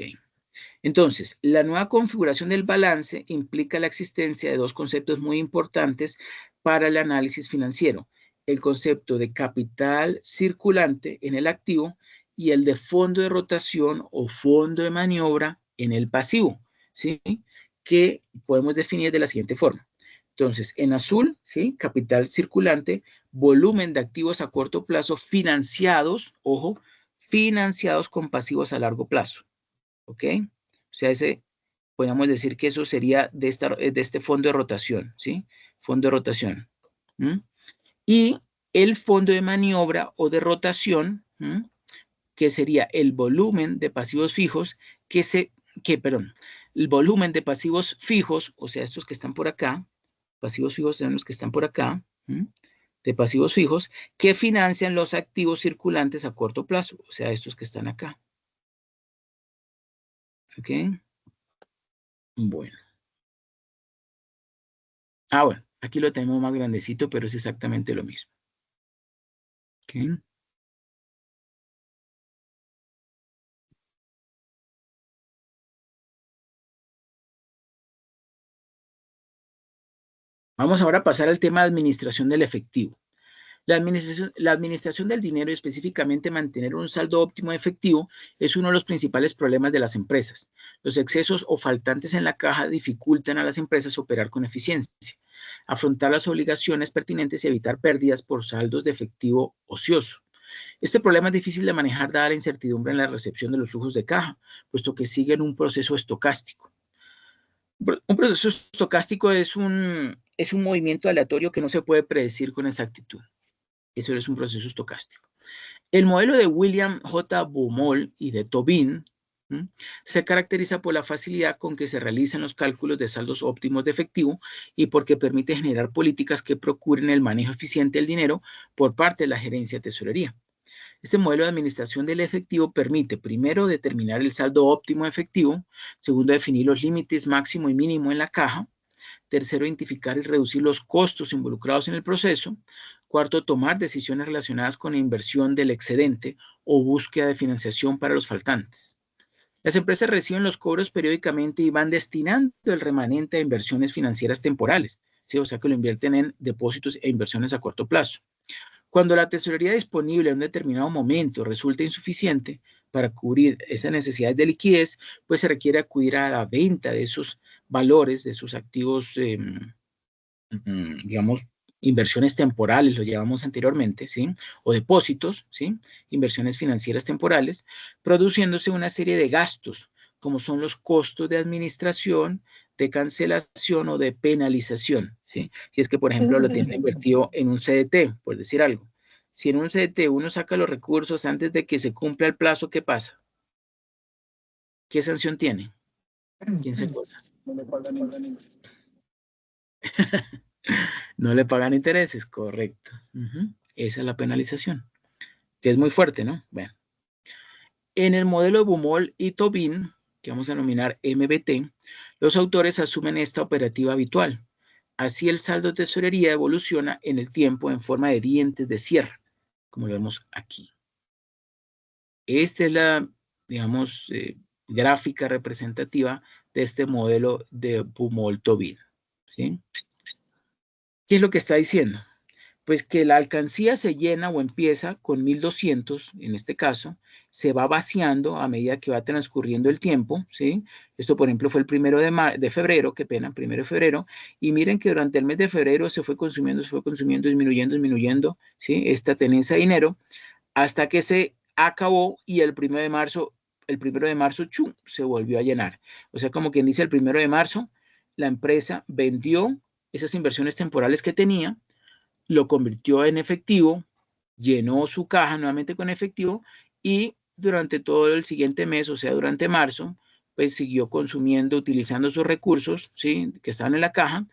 S1: Entonces, la nueva configuración del balance implica la existencia de dos conceptos muy importantes para el análisis financiero: el concepto de capital circulante en el activo y el de fondo de rotación o fondo de maniobra en el pasivo, ¿sí? Que podemos definir de la siguiente forma. Entonces, en azul, ¿sí? Capital circulante, volumen de activos a corto plazo financiados, ojo, financiados con pasivos a largo plazo, ¿ok? O sea, podríamos decir que eso sería de este fondo de rotación, ¿sí? Fondo de rotación. Y el fondo de maniobra o de rotación, que sería el volumen de pasivos fijos, el volumen de pasivos fijos, o sea, estos que están por acá, pasivos fijos son los que están por acá, de pasivos fijos, que financian los activos circulantes a corto plazo, o sea, estos que están acá. ¿Ok? Bueno. Bueno, aquí lo tenemos más grandecito, pero es exactamente lo mismo. ¿Ok? Vamos ahora a pasar al tema de administración del efectivo. La administración del dinero y específicamente mantener un saldo óptimo de efectivo es uno de los principales problemas de las empresas. Los excesos o faltantes en la caja dificultan a las empresas operar con eficiencia, afrontar las obligaciones pertinentes y evitar pérdidas por saldos de efectivo ocioso. Este problema es difícil de manejar dada la incertidumbre en la recepción de los flujos de caja, puesto que siguen un proceso estocástico. Un proceso estocástico es un movimiento aleatorio que no se puede predecir con exactitud. Eso es un proceso estocástico. El modelo de William J. Baumol y de Tobin se caracteriza por la facilidad con que se realizan los cálculos de saldos óptimos de efectivo y porque permite generar políticas que procuren el manejo eficiente del dinero por parte de la gerencia de tesorería. Este modelo de administración del efectivo permite, primero, determinar el saldo óptimo de efectivo, segundo, definir los límites máximo y mínimo en la caja, tercero, identificar y reducir los costos involucrados en el proceso, cuarto, tomar decisiones relacionadas con la inversión del excedente o búsqueda de financiación para los faltantes. Las empresas reciben los cobros periódicamente y van destinando el remanente a inversiones financieras temporales, ¿sí? O sea que lo invierten en depósitos e inversiones a corto plazo. Cuando la tesorería disponible en un determinado momento resulta insuficiente para cubrir esas necesidades de liquidez, pues se requiere acudir a la venta de esos valores, de esos activos, digamos, inversiones temporales, lo llamamos anteriormente, ¿sí? O depósitos, ¿sí? Inversiones financieras temporales, produciéndose una serie de gastos, como son los costos de administración, de cancelación o de penalización, ¿sí? Si es que, por ejemplo, lo tiene invertido en un CDT, por decir algo. Si en un CDT uno saca los recursos antes de que se cumpla el plazo, ¿qué pasa? ¿Qué sanción tiene? ¿Quién se acuerda?
S8: No le pagan intereses.
S1: No le pagan intereses, correcto. Esa es la penalización, que es muy fuerte, ¿no? Bueno. En el modelo de Baumol y Tobin, que vamos a denominar MBT, los autores asumen esta operativa habitual. Así el saldo de tesorería evoluciona en el tiempo en forma de dientes de sierra. como lo vemos aquí. Esta es la, digamos, gráfica representativa de este modelo de Bumol-Tobin, ¿sí? ¿Qué es lo que está diciendo? Pues que la alcancía se llena o empieza con 1200, en este caso, se va vaciando a medida que va transcurriendo el tiempo, ¿sí? Esto, por ejemplo, fue el 1 de febrero, qué pena, 1 de febrero, y miren que durante el mes de febrero se fue consumiendo, disminuyendo, ¿sí? Esta tenencia de dinero, hasta que se acabó y el 1 de marzo, ¡chum!, se volvió a llenar. O sea, como quien dice, el 1 de marzo, la empresa vendió esas inversiones temporales que tenía, lo convirtió en efectivo, llenó su caja nuevamente con efectivo y durante todo el siguiente mes, o sea, durante marzo, pues siguió consumiendo, utilizando sus recursos, ¿sí?, que estaban en la caja,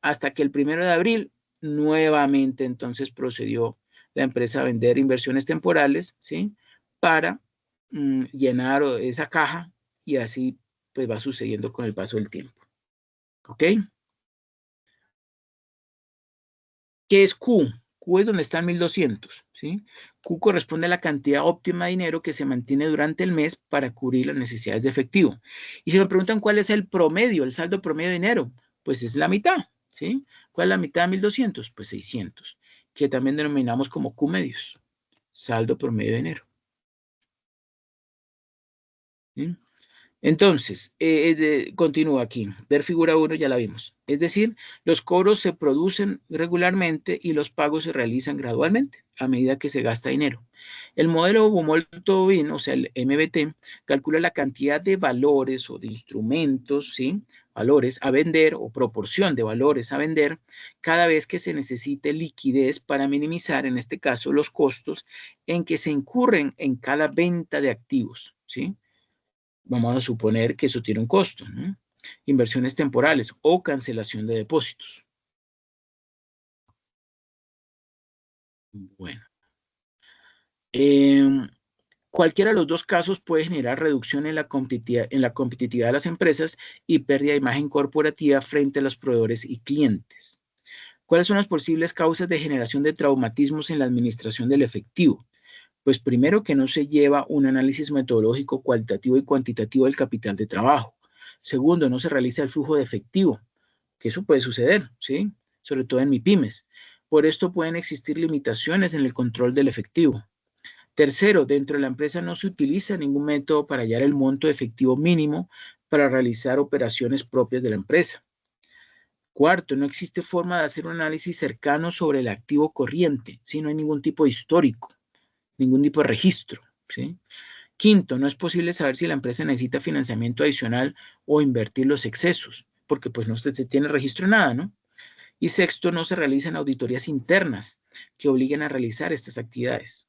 S1: hasta que el 1 de abril nuevamente entonces procedió la empresa a vender inversiones temporales, ¿sí?, para llenar esa caja, y así pues va sucediendo con el paso del tiempo. ¿Ok? ¿Qué es Q? Q es donde están 1200, ¿sí? Q corresponde a la cantidad óptima de dinero que se mantiene durante el mes para cubrir las necesidades de efectivo. Y si me preguntan cuál es el promedio, el saldo promedio de dinero, pues es la mitad, ¿sí? ¿Cuál es la mitad de 1200? Pues 600, que también denominamos como Q medios, saldo promedio de dinero. ¿Sí? Entonces, continúa aquí. Ver figura 1 ya la vimos. Es decir, los cobros se producen regularmente y los pagos se realizan gradualmente a medida que se gasta dinero. El modelo Bumol-Tobin, o sea, el MBT, calcula la cantidad de valores o de instrumentos, ¿sí?, valores a vender o proporción de valores a vender cada vez que se necesite liquidez para minimizar, en este caso, los costos en que se incurren en cada venta de activos, ¿sí? Vamos a suponer que eso tiene un costo, ¿no? Inversiones temporales o cancelación de depósitos. Bueno. Cualquiera de los dos casos puede generar reducción en la competitividad de las empresas y pérdida de imagen corporativa frente a los proveedores y clientes. ¿Cuáles son las posibles causas de generación de traumatismos en la administración del efectivo? Pues primero, que no se lleva un análisis metodológico cualitativo y cuantitativo del capital de trabajo. Segundo, no se realiza el flujo de efectivo, que eso puede suceder, ¿sí? Sobre todo en MIPYMES. Por esto pueden existir limitaciones en el control del efectivo. Tercero, dentro de la empresa no se utiliza ningún método para hallar el monto de efectivo mínimo para realizar operaciones propias de la empresa. Cuarto, no existe forma de hacer un análisis cercano sobre el activo corriente, ¿sí? No hay ningún tipo de histórico, ningún tipo de registro, ¿sí? Quinto, no es posible saber si la empresa necesita financiamiento adicional o invertir los excesos, porque pues no se tiene registro de nada, ¿no? Y sexto, no se realizan auditorías internas que obliguen a realizar estas actividades.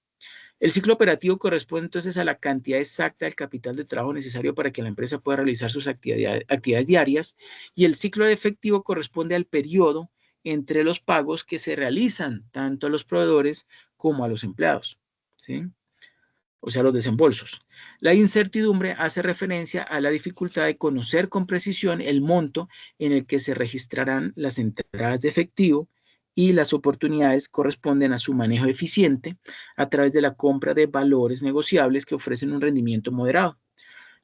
S1: El ciclo operativo corresponde entonces a la cantidad exacta del capital de trabajo necesario para que la empresa pueda realizar sus actividades diarias, y el ciclo de efectivo corresponde al periodo entre los pagos que se realizan tanto a los proveedores como a los empleados, ¿sí? O sea, los desembolsos. La incertidumbre hace referencia a la dificultad de conocer con precisión el monto en el que se registrarán las entradas de efectivo, y las oportunidades corresponden a su manejo eficiente a través de la compra de valores negociables que ofrecen un rendimiento moderado.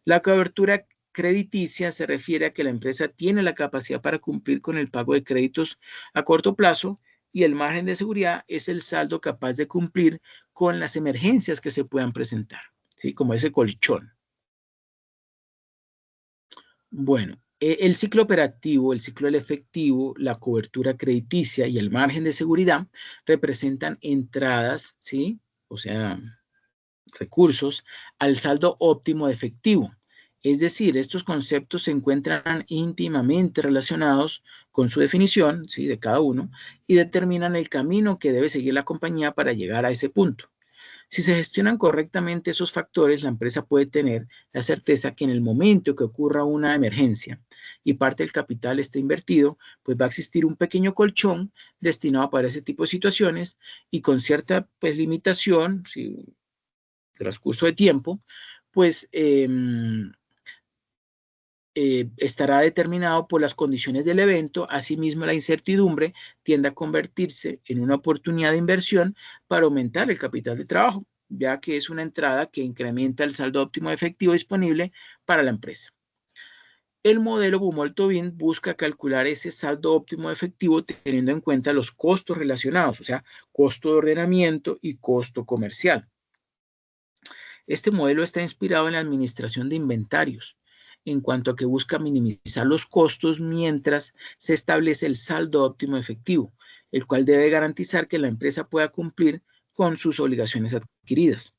S1: La cobertura crediticia se refiere a que la empresa tiene la capacidad para cumplir con el pago de créditos a corto plazo, y el margen de seguridad es el saldo capaz de cumplir con las emergencias que se puedan presentar, ¿sí? Como ese colchón. Bueno, el ciclo operativo, el ciclo del efectivo, la cobertura crediticia y el margen de seguridad representan entradas, ¿sí? O sea, recursos al saldo óptimo de efectivo. Es decir, estos conceptos se encuentran íntimamente relacionados con su definición, ¿sí?, de cada uno, y determinan el camino que debe seguir la compañía para llegar a ese punto. Si se gestionan correctamente esos factores, la empresa puede tener la certeza que en el momento que ocurra una emergencia y parte del capital esté invertido, pues va a existir un pequeño colchón destinado para ese tipo de situaciones, y con cierta pues limitación, ¿sí?, transcurso de tiempo, pues estará determinado por las condiciones del evento. Asimismo, la incertidumbre tiende a convertirse en una oportunidad de inversión para aumentar el capital de trabajo, ya que es una entrada que incrementa el saldo óptimo de efectivo disponible para la empresa. El modelo Bumol-Tobin busca calcular ese saldo óptimo de efectivo teniendo en cuenta los costos relacionados, o sea, costo de ordenamiento y costo comercial. Este modelo está inspirado en la administración de inventarios, en cuanto a que busca minimizar los costos mientras se establece el saldo óptimo efectivo, el cual debe garantizar que la empresa pueda cumplir con sus obligaciones adquiridas.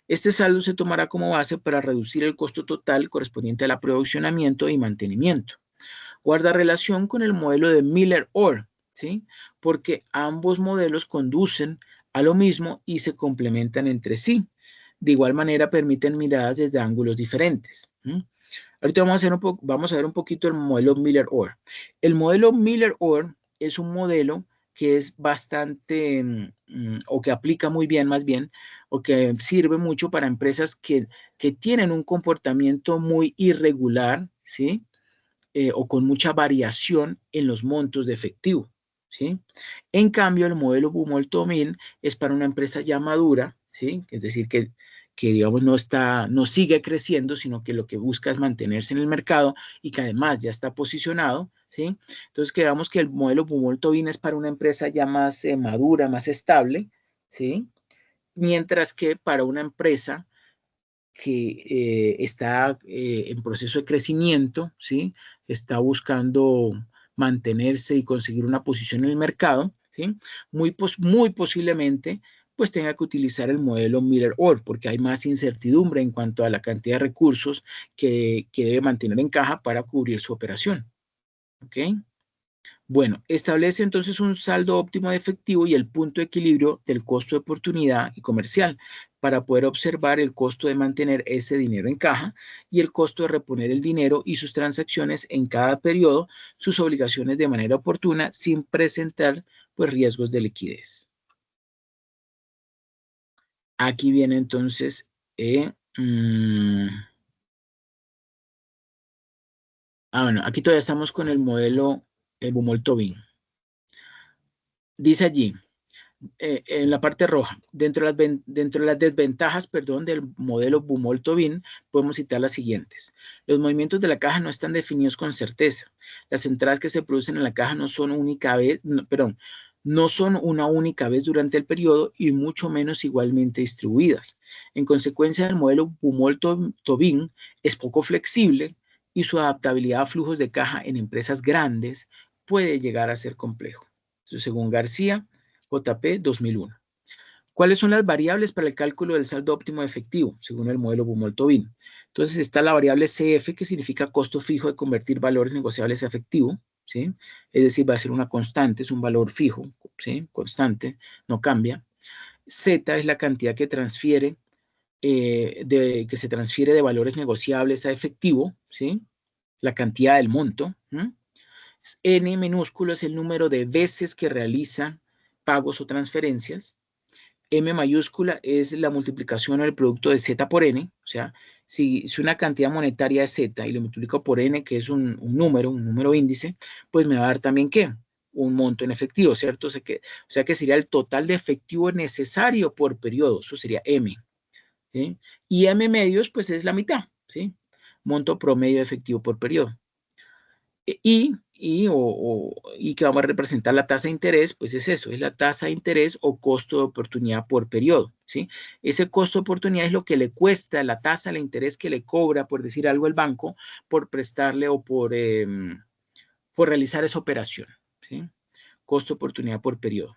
S1: Este saldo se tomará como base para reducir el costo total correspondiente al aprovisionamiento y mantenimiento. Guarda relación con el modelo de Miller-Orr, ¿sí? Porque ambos modelos conducen a lo mismo y se complementan entre sí. De igual manera, permiten miradas desde ángulos diferentes. Ahorita vamos a ver un poquito el modelo Miller-Orr. El modelo Miller-Orr es un modelo que es bastante, o que aplica muy bien más bien, o que sirve mucho para empresas que tienen un comportamiento muy irregular, ¿sí? O con mucha variación en los montos de efectivo, ¿sí? En cambio, el modelo Bumol-Tobin es para una empresa ya madura, ¿sí? Es decir, que digamos no sigue creciendo, sino que lo que busca es mantenerse en el mercado y que además ya está posicionado, ¿sí? Entonces, digamos que el modelo Bumol-Tobin es para una empresa ya más madura, más estable, ¿sí? Mientras que para una empresa que está en proceso de crecimiento, ¿sí? Está buscando mantenerse y conseguir una posición en el mercado, ¿sí? Muy posiblemente pues tenga que utilizar el modelo Miller-Orr, porque hay más incertidumbre en cuanto a la cantidad de recursos que debe mantener en caja para cubrir su operación. ¿Ok? Bueno, establece entonces un saldo óptimo de efectivo y el punto de equilibrio del costo de oportunidad y comercial para poder observar el costo de mantener ese dinero en caja y el costo de reponer el dinero y sus transacciones en cada periodo, sus obligaciones de manera oportuna sin presentar pues, riesgos de liquidez. Aquí viene entonces bueno, aquí todavía estamos con el modelo Bumol-Tobin. Dice allí, en la parte roja, dentro de las desventajas, del modelo Bumol-Tobin, podemos citar las siguientes. Los movimientos de la caja no están definidos con certeza. Las entradas que se producen en la caja no son no son una única vez durante el periodo y mucho menos igualmente distribuidas. En consecuencia, el modelo Bumol-Tobin es poco flexible y su adaptabilidad a flujos de caja en empresas grandes puede llegar a ser complejo. Eso según García, JP 2001. ¿Cuáles son las variables para el cálculo del saldo óptimo de efectivo, según el modelo Bumol-Tobin? Entonces está la variable CF, que significa costo fijo de convertir valores negociables a efectivo, ¿sí? Es decir, va a ser una constante, es un valor fijo, ¿sí? Constante, no cambia. Z es la cantidad que transfiere, que se transfiere de valores negociables a efectivo, ¿sí? La cantidad del monto. N minúsculo es el número de veces que realiza pagos o transferencias. M mayúscula es la multiplicación del producto de Z por N, o sea, si una cantidad monetaria es Z y lo multiplico por N, que es un número índice, pues me va a dar también, ¿qué? Un monto en efectivo, ¿cierto? O sea que sería el total de efectivo necesario por periodo, eso sería M, ¿sí? Y M medios, pues es la mitad, ¿sí? Monto promedio de efectivo por periodo. Y que vamos a representar la tasa de interés, pues es eso, es la tasa de interés o costo de oportunidad por periodo, ¿sí? Ese costo de oportunidad es lo que le cuesta la tasa de interés que le cobra, por decir algo, el banco, por prestarle o por realizar esa operación, ¿sí? Costo de oportunidad por periodo.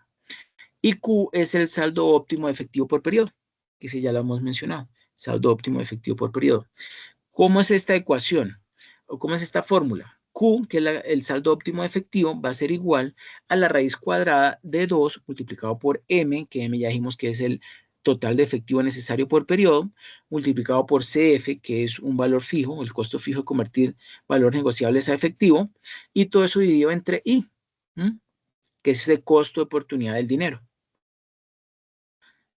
S1: Y Q es el saldo óptimo de efectivo por periodo, que ese ya lo hemos mencionado, saldo óptimo de efectivo por periodo. ¿Cómo es esta ecuación? ¿O cómo es esta fórmula? Q, que es el saldo óptimo de efectivo, va a ser igual a la raíz cuadrada de 2 multiplicado por M, que M ya dijimos que es el total de efectivo necesario por periodo, multiplicado por CF, que es un valor fijo, el costo fijo de convertir valores negociables a efectivo, y todo eso dividido entre I, que es el costo de oportunidad del dinero.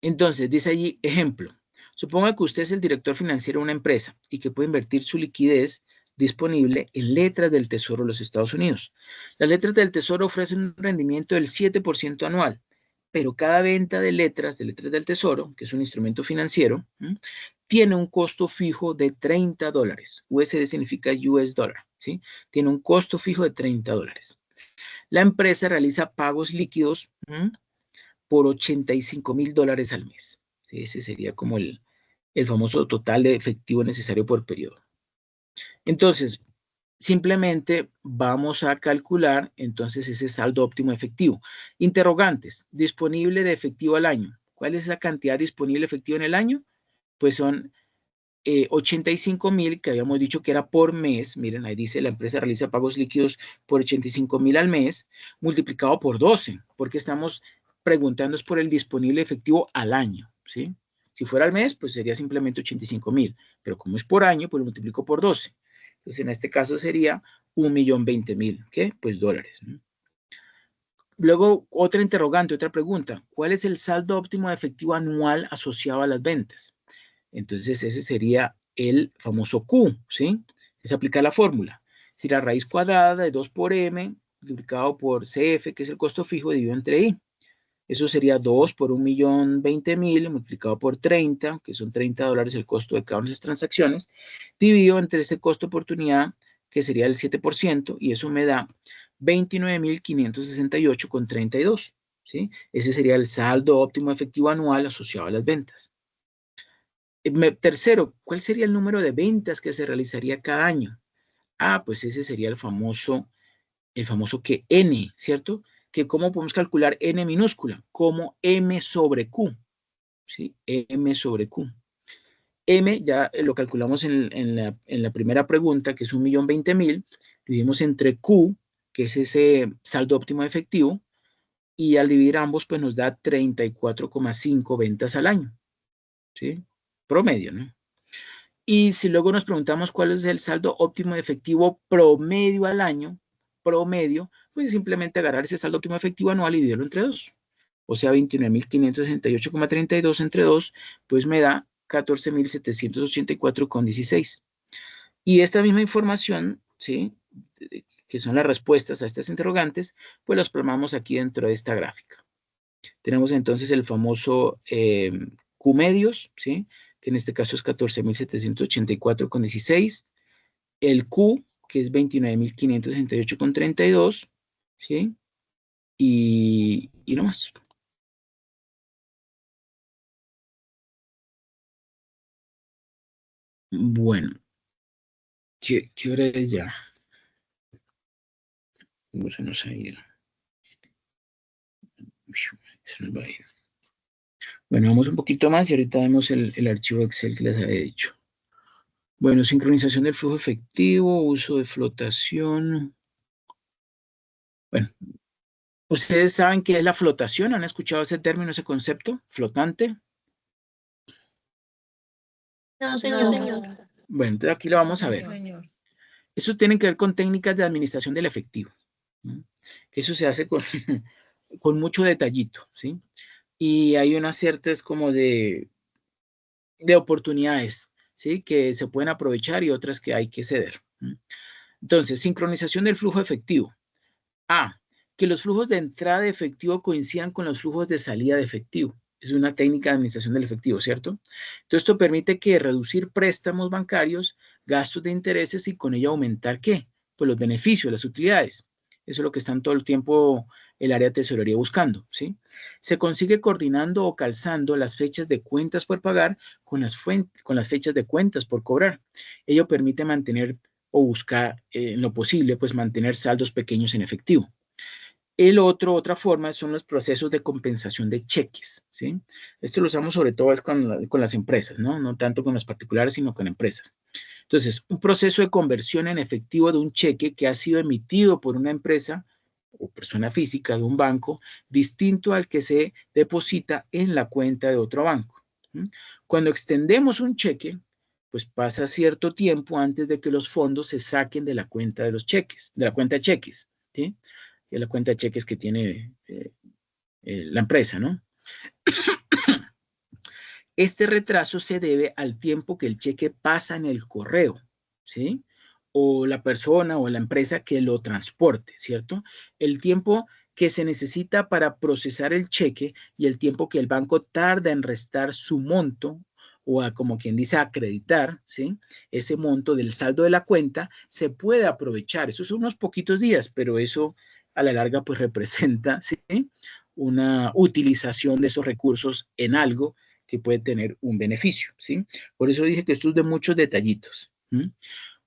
S1: Entonces, dice allí, ejemplo, suponga que usted es el director financiero de una empresa y que puede invertir su liquidez disponible en letras del Tesoro de los Estados Unidos. Las letras del Tesoro ofrecen un rendimiento del 7% anual, pero cada venta de letras del Tesoro, que es un instrumento financiero, tiene un costo fijo de $30. USD significa US dollar, ¿sí? Tiene un costo fijo de $30. La empresa realiza pagos líquidos por $85,000 al mes. ¿Sí? Ese sería como el famoso total de efectivo necesario por periodo. Entonces, simplemente vamos a calcular entonces ese saldo óptimo efectivo. Interrogantes, disponible de efectivo al año. ¿Cuál es la cantidad disponible efectivo en el año? Pues son 85,000 que habíamos dicho que era por mes. Miren, ahí dice la empresa realiza pagos líquidos por 85,000 al mes, multiplicado por 12, porque estamos preguntando por el disponible efectivo al año, ¿sí? Si fuera al mes, pues sería simplemente 85,000, pero como es por año, pues lo multiplico por 12. Entonces, en este caso sería 1,020,000, ¿qué? Pues dólares, ¿no? Luego, otra interrogante, otra pregunta. ¿Cuál es el saldo óptimo de efectivo anual asociado a las ventas? Entonces, ese sería el famoso Q, ¿sí? Es aplicar la fórmula. Si la raíz cuadrada de 2 por M, multiplicado por CF, que es el costo fijo, dividido entre I. Eso sería 2 por 1,020,000, multiplicado por 30, que son $30 el costo de cada una de esas transacciones, dividido entre ese costo de oportunidad, que sería el 7%, y eso me da 29,568,32, ¿sí? Ese sería el saldo óptimo efectivo anual asociado a las ventas. Tercero, ¿cuál sería el número de ventas que se realizaría cada año? Ah, pues ese sería el famoso que N, ¿cierto? Que ¿cómo podemos calcular N minúscula? Como M sobre Q, ¿sí? M sobre Q. M ya lo calculamos en la primera pregunta, que es 1,020,000, dividimos entre Q, que es ese saldo óptimo efectivo, y al dividir ambos, pues nos da 34,5 ventas al año, ¿sí? Promedio, ¿no? Y si luego nos preguntamos cuál es el saldo óptimo efectivo promedio al año, promedio, pues simplemente agarrar ese saldo óptimo efectivo anual y dividirlo entre 2. O sea, 29,568,32 entre 2, pues me da 14,784,16. Y esta misma información, ¿sí? Que son las respuestas a estas interrogantes, pues las plasmamos aquí dentro de esta gráfica. Tenemos entonces el famoso Q medios, ¿sí? Que en este caso es 14,784,16. El Q, que es 29,568,32, ¿sí? Y no más. Bueno, ¿qué hora es ya? ¿Cómo se nos ha ido? Se nos va a ir. Bueno, vamos un poquito más y ahorita vemos el archivo Excel que les había dicho. Bueno, sincronización del flujo efectivo, uso de flotación. Bueno, ¿ustedes saben qué es la flotación? ¿Han escuchado ese término, ese concepto? ¿Flotante?
S7: No, señor.
S1: Bueno, entonces aquí lo vamos a ver.
S2: Señor.
S1: Eso tiene que ver con técnicas de administración del efectivo. Eso se hace con, con mucho detallito, ¿sí? Y hay unas ciertas como de oportunidades, ¿sí? Que se pueden aprovechar y otras que hay que ceder. Entonces, sincronización del flujo efectivo. A, que los flujos de entrada de efectivo coincidan con los flujos de salida de efectivo. Es una técnica de administración del efectivo, ¿cierto? Entonces, esto permite que reducir préstamos bancarios, gastos de intereses y con ello aumentar, ¿qué? Pues los beneficios, las utilidades. Eso es lo que están todo el tiempo el área de tesorería buscando, ¿sí? Se consigue coordinando o calzando las fechas de cuentas por pagar con las fechas de cuentas por cobrar. Ello permite mantener o buscar en lo posible, pues mantener saldos pequeños en efectivo. Otra forma son los procesos de compensación de cheques, ¿sí? Esto lo usamos sobre todo es con las empresas, ¿no? No tanto con los particulares, sino con empresas. Entonces, un proceso de conversión en efectivo de un cheque que ha sido emitido por una empresa o persona física de un banco, distinto al que se deposita en la cuenta de otro banco. Cuando extendemos un cheque, pues pasa cierto tiempo antes de que los fondos se saquen de la cuenta de los cheques, de la cuenta de cheques, ¿sí? Que es la cuenta de cheques que tiene la empresa, ¿no? Este retraso se debe al tiempo que el cheque pasa en el correo, ¿sí? o la persona o la empresa que lo transporte, ¿cierto? El tiempo que se necesita para procesar el cheque y el tiempo que el banco tarda en restar su monto o como quien dice acreditar, ¿sí? Ese monto del saldo de la cuenta se puede aprovechar. Esos son unos poquitos días, pero eso a la larga pues representa, ¿sí? Una utilización de esos recursos en algo que puede tener un beneficio, ¿sí? Por eso dije que esto es de muchos detallitos.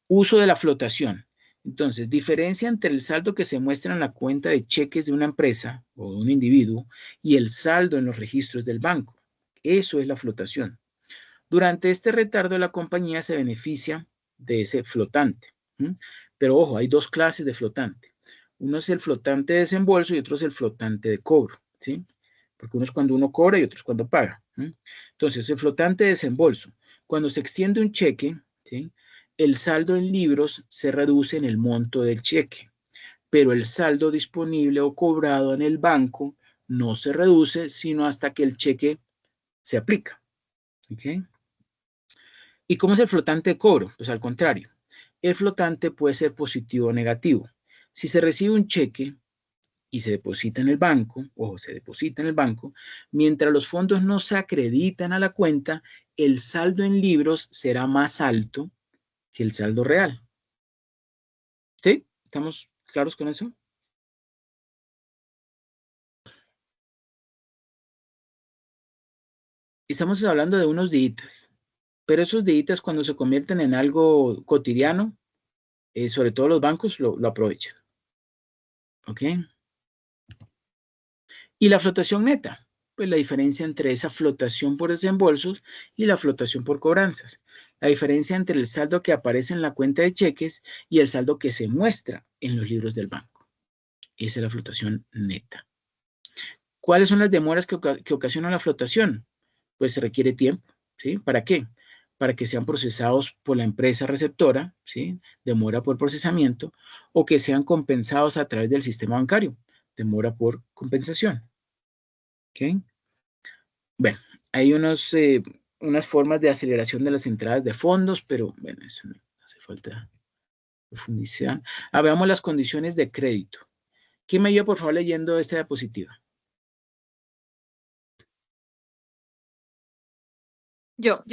S1: Uso de la flotación. Entonces, diferencia entre el saldo que se muestra en la cuenta de cheques de una empresa o de un individuo y el saldo en los registros del banco. Eso es la flotación. Durante este retardo, la compañía se beneficia de ese flotante. Pero ojo, hay dos clases de flotante. Uno es el flotante de desembolso y otro es el flotante de cobro, ¿sí? Porque uno es cuando uno cobra y otro es cuando paga. Entonces, el flotante de desembolso, cuando se extiende un cheque, ¿sí? El saldo en libros se reduce en el monto del cheque, pero el saldo disponible o cobrado en el banco no se reduce sino hasta que el cheque se aplica. ¿Okay? ¿Y cómo es el flotante de cobro? Pues al contrario, el flotante puede ser positivo o negativo. Si se recibe un cheque y se deposita en el banco, mientras los fondos no se acreditan a la cuenta, el saldo en libros será más alto que el saldo real. ¿Sí? ¿Estamos claros con eso? Estamos hablando de unos días, pero esos días cuando se convierten en algo cotidiano, sobre todo los bancos lo aprovechan. ¿Ok? Y la flotación neta, pues la diferencia entre esa flotación por desembolsos y la flotación por cobranzas. La diferencia entre el saldo que aparece en la cuenta de cheques y el saldo que se muestra en los libros del banco. Esa es la flotación neta. ¿Cuáles son las demoras que ocasionan la flotación? Pues se requiere tiempo, ¿sí? ¿Para qué? Para que sean procesados por la empresa receptora, ¿sí? Demora por procesamiento, o que sean compensados a través del sistema bancario, demora por compensación. ¿Ok? Bueno, hay unas formas de aceleración de las entradas de fondos, pero bueno, eso no hace falta profundizar. Veamos las condiciones de crédito. ¿Quién me ayuda, por favor, leyendo esta diapositiva?
S5: Yo.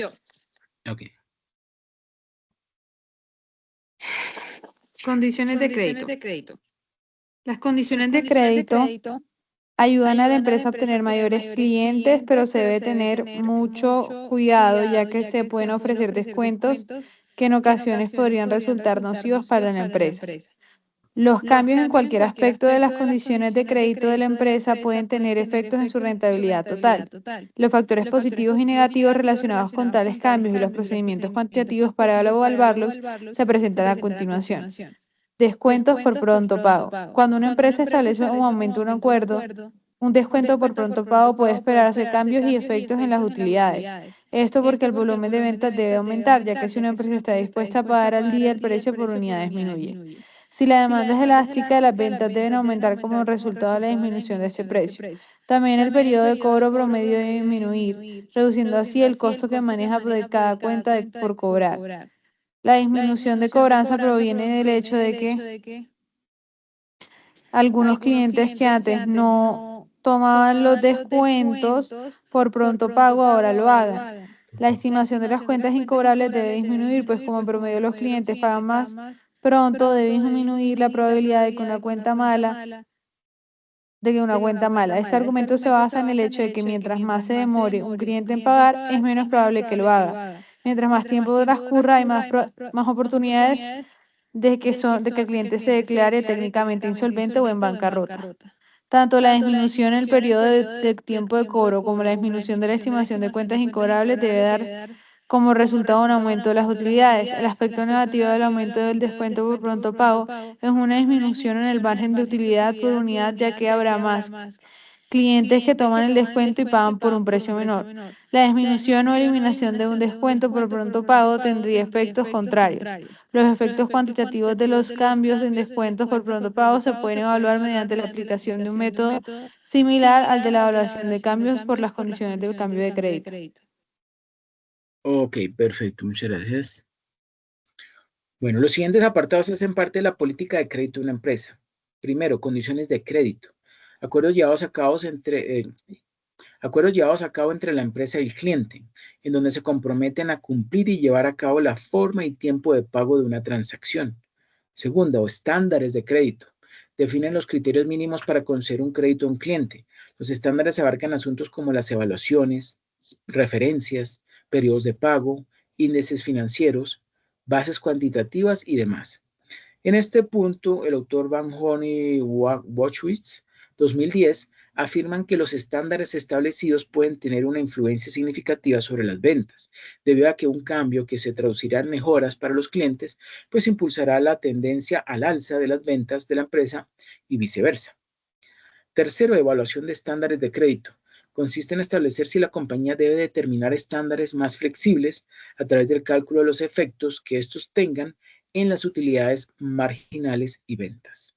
S1: Ok.
S5: Condiciones de crédito. Las condiciones de
S2: crédito ayudan a la empresa a obtener mayores clientes, pero se debe tener mucho cuidado ya que se pueden ofrecer descuentos que en ocasiones podrían resultar nocivos para la empresa. Los cambios en cualquier aspecto de las condiciones de crédito de la empresa pueden tener efectos en su rentabilidad total. Los factores positivos y negativos relacionados con tales cambios y los procedimientos cuantitativos para evaluarlos se presentan a continuación. Descuentos por pronto pago. Cuando una empresa establece un aumento de un acuerdo, un descuento por pronto pago puede esperarse cambios y efectos en las utilidades. Esto porque el volumen de ventas debe aumentar, ya que si una empresa está dispuesta a pagar al día, el precio por unidad disminuye. Si la demanda es elástica, las ventas deben aumentar como resultado de la disminución de este precio. También el periodo de cobro promedio debe disminuir, reduciendo así el costo que maneja de cada cuenta por cobrar. La disminución de cobranza proviene del hecho de que algunos clientes que antes no tomaban los descuentos por pronto pago ahora lo hagan. La estimación de las cuentas incobrables debe disminuir, pues como en promedio los clientes pagan más pronto, debe disminuir la probabilidad de que una cuenta mala. Este argumento se basa en el hecho de que mientras más se demore un cliente en pagar, es menos probable que lo haga. Mientras más tiempo transcurra, hay más oportunidades de que el cliente se declare técnicamente insolvente o en bancarrota. Tanto la disminución en el periodo de tiempo de cobro como la disminución de la estimación de cuentas incobrables debe dar como resultado un aumento de las utilidades. El aspecto negativo del aumento del descuento por pronto pago es una disminución en el margen de utilidad por unidad, ya que habrá más clientes que toman el descuento y pagan por un precio menor. La disminución o eliminación de un descuento por pronto pago tendría efectos contrarios. Los efectos cuantitativos de los cambios en descuentos por pronto pago se pueden evaluar mediante la aplicación de un método similar al de la evaluación de cambios por las condiciones del cambio de crédito.
S1: Ok, perfecto, muchas gracias. Bueno, los siguientes apartados hacen parte de la política de crédito de una empresa. Primero, condiciones de crédito. Acuerdos llevados a cabo entre la empresa y el cliente, en donde se comprometen a cumplir y llevar a cabo la forma y tiempo de pago de una transacción. Segundo, estándares de crédito. Definen los criterios mínimos para conceder un crédito a un cliente. Los estándares abarcan asuntos como las evaluaciones, referencias, periodos de pago, índices financieros, bases cuantitativas y demás. En este punto, el autor Van Horn y Wojcicki, 2010, afirman que los estándares establecidos pueden tener una influencia significativa sobre las ventas, debido a que un cambio que se traducirá en mejoras para los clientes, pues impulsará la tendencia al alza de las ventas de la empresa y viceversa. Tercero, evaluación de estándares de crédito. Consiste en establecer si la compañía debe determinar estándares más flexibles a través del cálculo de los efectos que estos tengan en las utilidades marginales y ventas.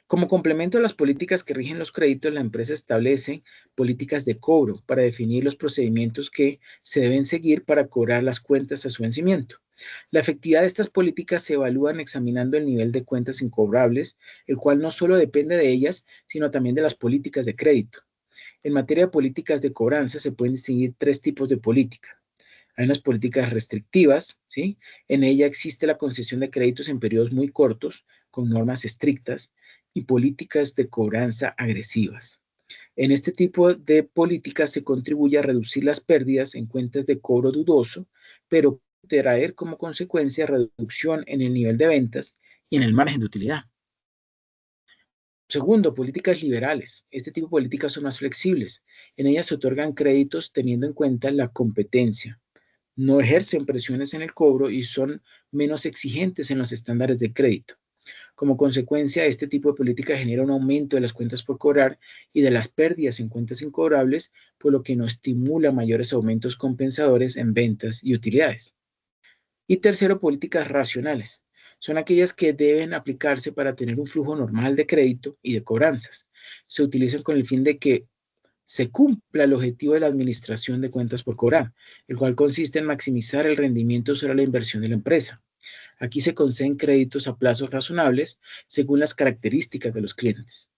S1: Como complemento a las políticas que rigen los créditos, la empresa establece políticas de cobro para definir los procedimientos que se deben seguir para cobrar las cuentas a su vencimiento. La efectividad de estas políticas se evalúan examinando el nivel de cuentas incobrables, el cual no solo depende de ellas, sino también de las políticas de crédito. En materia de políticas de cobranza se pueden distinguir tres tipos de política. Hay unas políticas restrictivas, ¿sí? En ella existe la concesión de créditos en periodos muy cortos, con normas estrictas, y políticas de cobranza agresivas. En este tipo de políticas se contribuye a reducir las pérdidas en cuentas de cobro dudoso, pero traer como consecuencia reducción en el nivel de ventas y en el margen de utilidad. Segundo, políticas liberales. Este tipo de políticas son más flexibles. En ellas se otorgan créditos teniendo en cuenta la competencia. No ejercen presiones en el cobro y son menos exigentes en los estándares de crédito. Como consecuencia, este tipo de política genera un aumento de las cuentas por cobrar y de las pérdidas en cuentas incobrables, por lo que no estimula mayores aumentos compensadores en ventas y utilidades. Y tercero, políticas racionales. Son aquellas que deben aplicarse para tener un flujo normal de crédito y de cobranzas. Se utilizan con el fin de que se cumpla el objetivo de la administración de cuentas por cobrar, el cual consiste en maximizar el rendimiento sobre la inversión de la empresa. Aquí se conceden créditos a plazos razonables según las características de los clientes.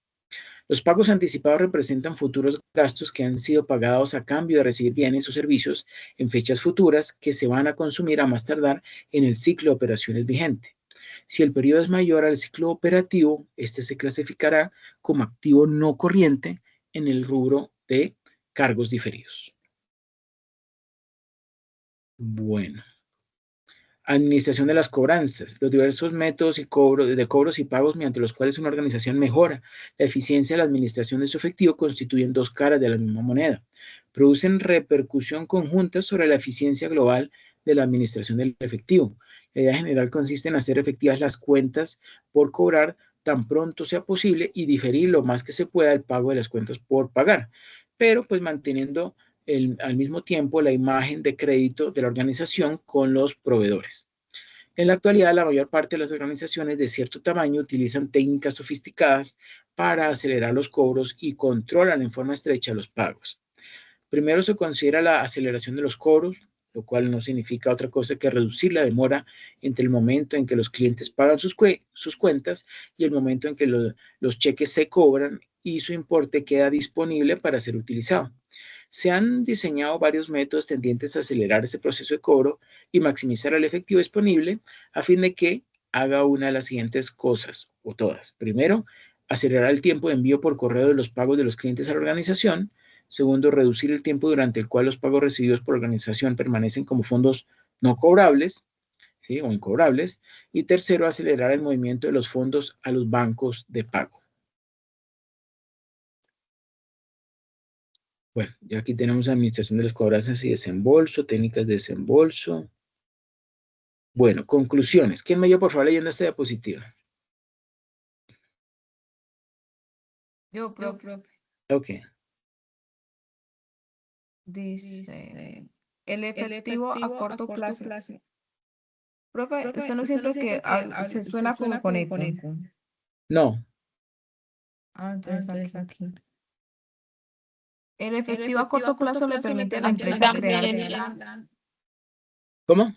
S1: Los pagos anticipados representan futuros gastos que han sido pagados a cambio de recibir bienes o servicios en fechas futuras que se van a consumir a más tardar en el ciclo de operaciones vigente. Si el periodo es mayor al ciclo operativo, este se clasificará como activo no corriente en el rubro de cargos diferidos. Bueno. Administración de las cobranzas, los diversos métodos de cobros y pagos mediante los cuales una organización mejora la eficiencia de la administración de su efectivo constituyen dos caras de la misma moneda. Producen repercusión conjunta sobre la eficiencia global de la administración del efectivo. La idea general consiste en hacer efectivas las cuentas por cobrar tan pronto sea posible y diferir lo más que se pueda el pago de las cuentas por pagar, pero pues manteniendo al mismo tiempo la imagen de crédito de la organización con los proveedores. En la actualidad, la mayor parte de las organizaciones de cierto tamaño utilizan técnicas sofisticadas para acelerar los cobros y controlan en forma estrecha los pagos. Primero se considera la aceleración de los cobros, lo cual no significa otra cosa que reducir la demora entre el momento en que los clientes pagan sus cuentas y el momento en que los cheques se cobran y su importe queda disponible para ser utilizado. Se han diseñado varios métodos tendientes a acelerar ese proceso de cobro y maximizar el efectivo disponible a fin de que haga una de las siguientes cosas, o todas. Primero, acelerar el tiempo de envío por correo de los pagos de los clientes a la organización. Segundo, reducir el tiempo durante el cual los pagos recibidos por la organización permanecen como fondos no cobrables, ¿sí? O incobrables. Y tercero, acelerar el movimiento de los fondos a los bancos de pago. Bueno, ya aquí tenemos administración de las cobranzas y desembolso, técnicas de desembolso. Bueno, conclusiones. ¿Quién me dio, por favor, leyendo esta diapositiva?
S2: Yo, profe.
S1: Ok.
S2: Dice, el efectivo a corto plazo. Profe, ¿usted no siente que se suena como con eco?
S1: No.
S2: Entonces aquí. El efectivo a corto plazo le permite a la empresa crear.
S1: ¿Cómo?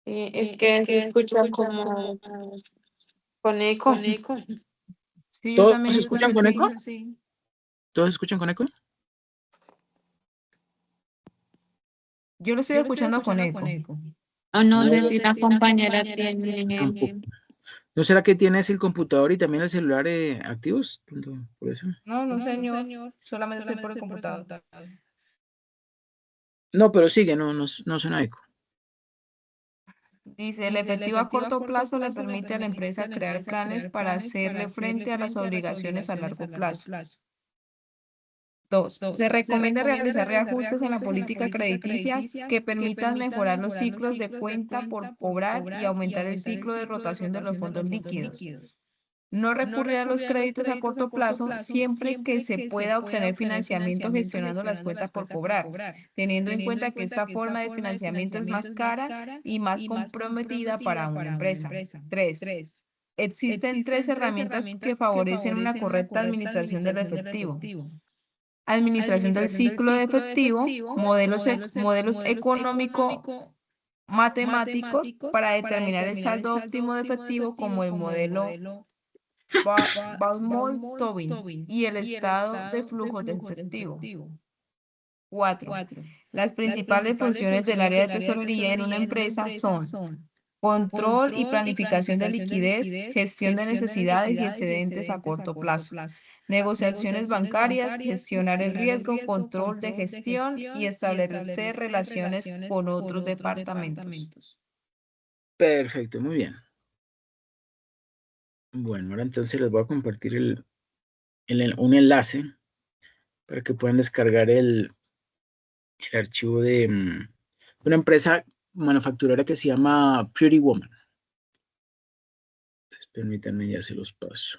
S6: Es que se escucha como con eco.
S2: Sí, yo
S1: ¿Todos
S2: también
S1: escuchan
S2: escucho
S1: con
S2: así.
S1: eco? ¿Todos escuchan con eco?
S2: Yo lo estoy escuchando con eco.
S6: O no
S1: No,
S6: sé si la compañera tiene.
S1: tampoco. ¿No será que tienes el computador y también el celular activos? Por eso.
S2: No, no, señor. Solamente estoy por el computador.
S1: No, pero sigue, no suena eco.
S2: Dice, el efectivo a corto plazo le permite a la empresa crear planes para hacerle frente a las obligaciones a largo plazo. 2. Se recomienda realizar reajustes en la política crediticia que permitan mejorar los ciclos de cuenta por cobrar y aumentar el ciclo de rotación de los fondos líquidos. No recurrir a los créditos a corto plazo siempre que se pueda obtener financiamiento gestionando las cuentas por cobrar, teniendo en cuenta que esta forma de financiamiento es más cara y más comprometida para una empresa. 3. Existen 3 herramientas que favorecen una correcta administración del efectivo. Administración del ciclo de efectivo, modelos económico-matemáticos para determinar el saldo óptimo de efectivo como el modelo Baumol-Tobin y el estado de flujos de efectivo. 4. Las principales funciones del área de tesorería en una empresa son control y planificación de liquidez, gestión de necesidades y excedentes a corto plazo, negociaciones bancarias, gestionar el riesgo, control de gestión y establecer relaciones con otros departamentos.
S1: Perfecto, muy bien. Bueno, ahora entonces les voy a compartir un enlace para que puedan descargar el archivo de una empresa manufacturera que se llama Pretty Woman. Entonces, permítanme, ya se los paso.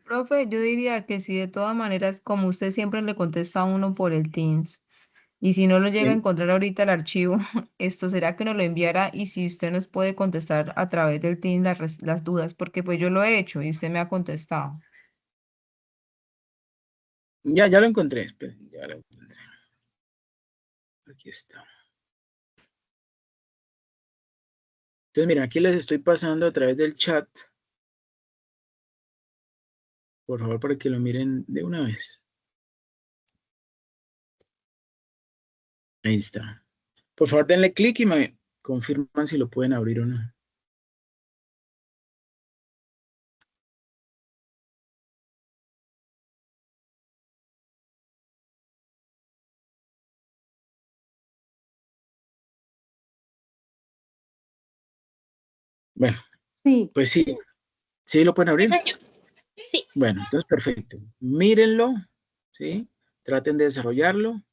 S2: Profe, yo diría que si de todas maneras, como usted siempre le contesta a uno por el Teams, y si no lo llega a
S1: Sí.
S2: encontrar ahorita el archivo, esto será que nos lo enviara y si usted nos puede contestar a través del Teams las dudas, porque pues yo lo he hecho y usted me ha contestado.
S1: Ya lo encontré. Esperen, ya lo encontré. Aquí está. Entonces, miren, aquí les estoy pasando a través del chat. Por favor, para que lo miren de una vez. Ahí está. Por favor, denle clic y me confirman si lo pueden abrir o no. Bueno,
S3: Sí.
S1: pues sí. ¿Sí lo pueden abrir?
S7: Sí, señor. Sí.
S1: Bueno, entonces perfecto. Mírenlo, ¿sí? Traten de desarrollarlo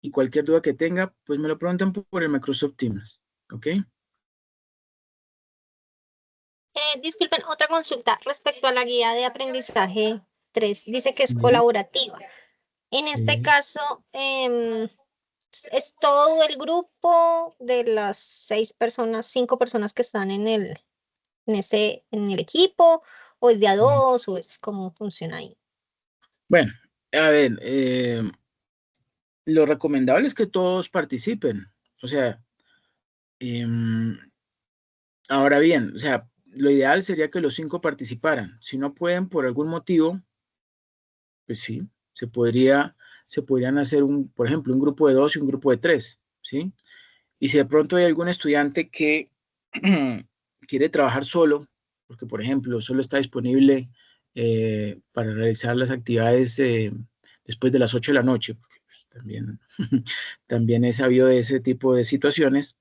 S1: y cualquier duda que tenga, pues me lo preguntan por el Microsoft Teams, ¿ok?
S7: Disculpen, otra consulta respecto a la guía de aprendizaje 3. Dice que es
S1: Sí,
S7: colaborativa. En este
S1: sí.
S7: caso, ¿es todo el grupo de las 6 personas, 5 personas que están en el equipo? ¿O es de a 2? ¿O es cómo funciona ahí?
S1: Bueno, a ver, lo recomendable es que todos participen. O sea, ahora bien, o sea, lo ideal sería que los 5 participaran. Si no pueden por algún motivo, pues sí, se podrían hacer por ejemplo, un grupo de 2 y un grupo de 3, ¿sí? Y si de pronto hay algún estudiante que quiere trabajar solo, porque por ejemplo solo está disponible para realizar las actividades después de las 8 de la noche, porque pues, también he sabido de ese tipo de situaciones,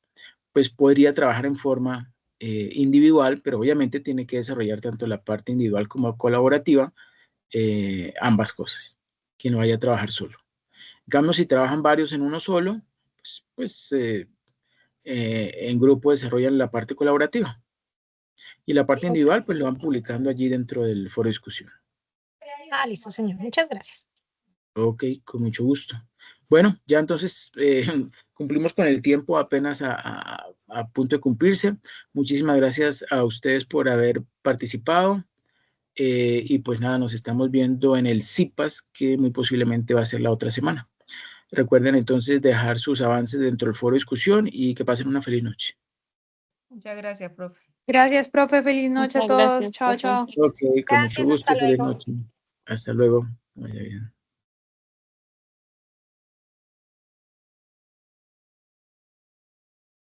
S1: pues podría trabajar en forma individual, pero obviamente tiene que desarrollar tanto la parte individual como colaborativa, ambas cosas, que no vaya a trabajar solo. En cambio, si trabajan varios en uno solo, pues en grupo desarrollan la parte colaborativa. Y la parte individual, pues lo van publicando allí dentro del foro de discusión.
S7: Ah, listo, señor. Muchas gracias.
S1: Ok, con mucho gusto. Bueno, ya entonces cumplimos con el tiempo apenas a punto de cumplirse. Muchísimas gracias a ustedes por haber participado. Y pues nada, nos estamos viendo en el CIPAS, que muy posiblemente va a ser la otra semana. Recuerden entonces dejar sus avances dentro del foro de discusión y que pasen una feliz noche.
S2: Muchas gracias, profe.
S5: Gracias, profe. Feliz noche a
S4: Muchas
S5: todos.
S4: gracias,
S5: Chao,
S4: profe.
S5: chao.
S1: Ok, con mucho
S7: Gracias,
S1: gusto,
S7: hasta
S1: feliz
S7: luego.
S1: noche. Hasta luego. Vaya bien.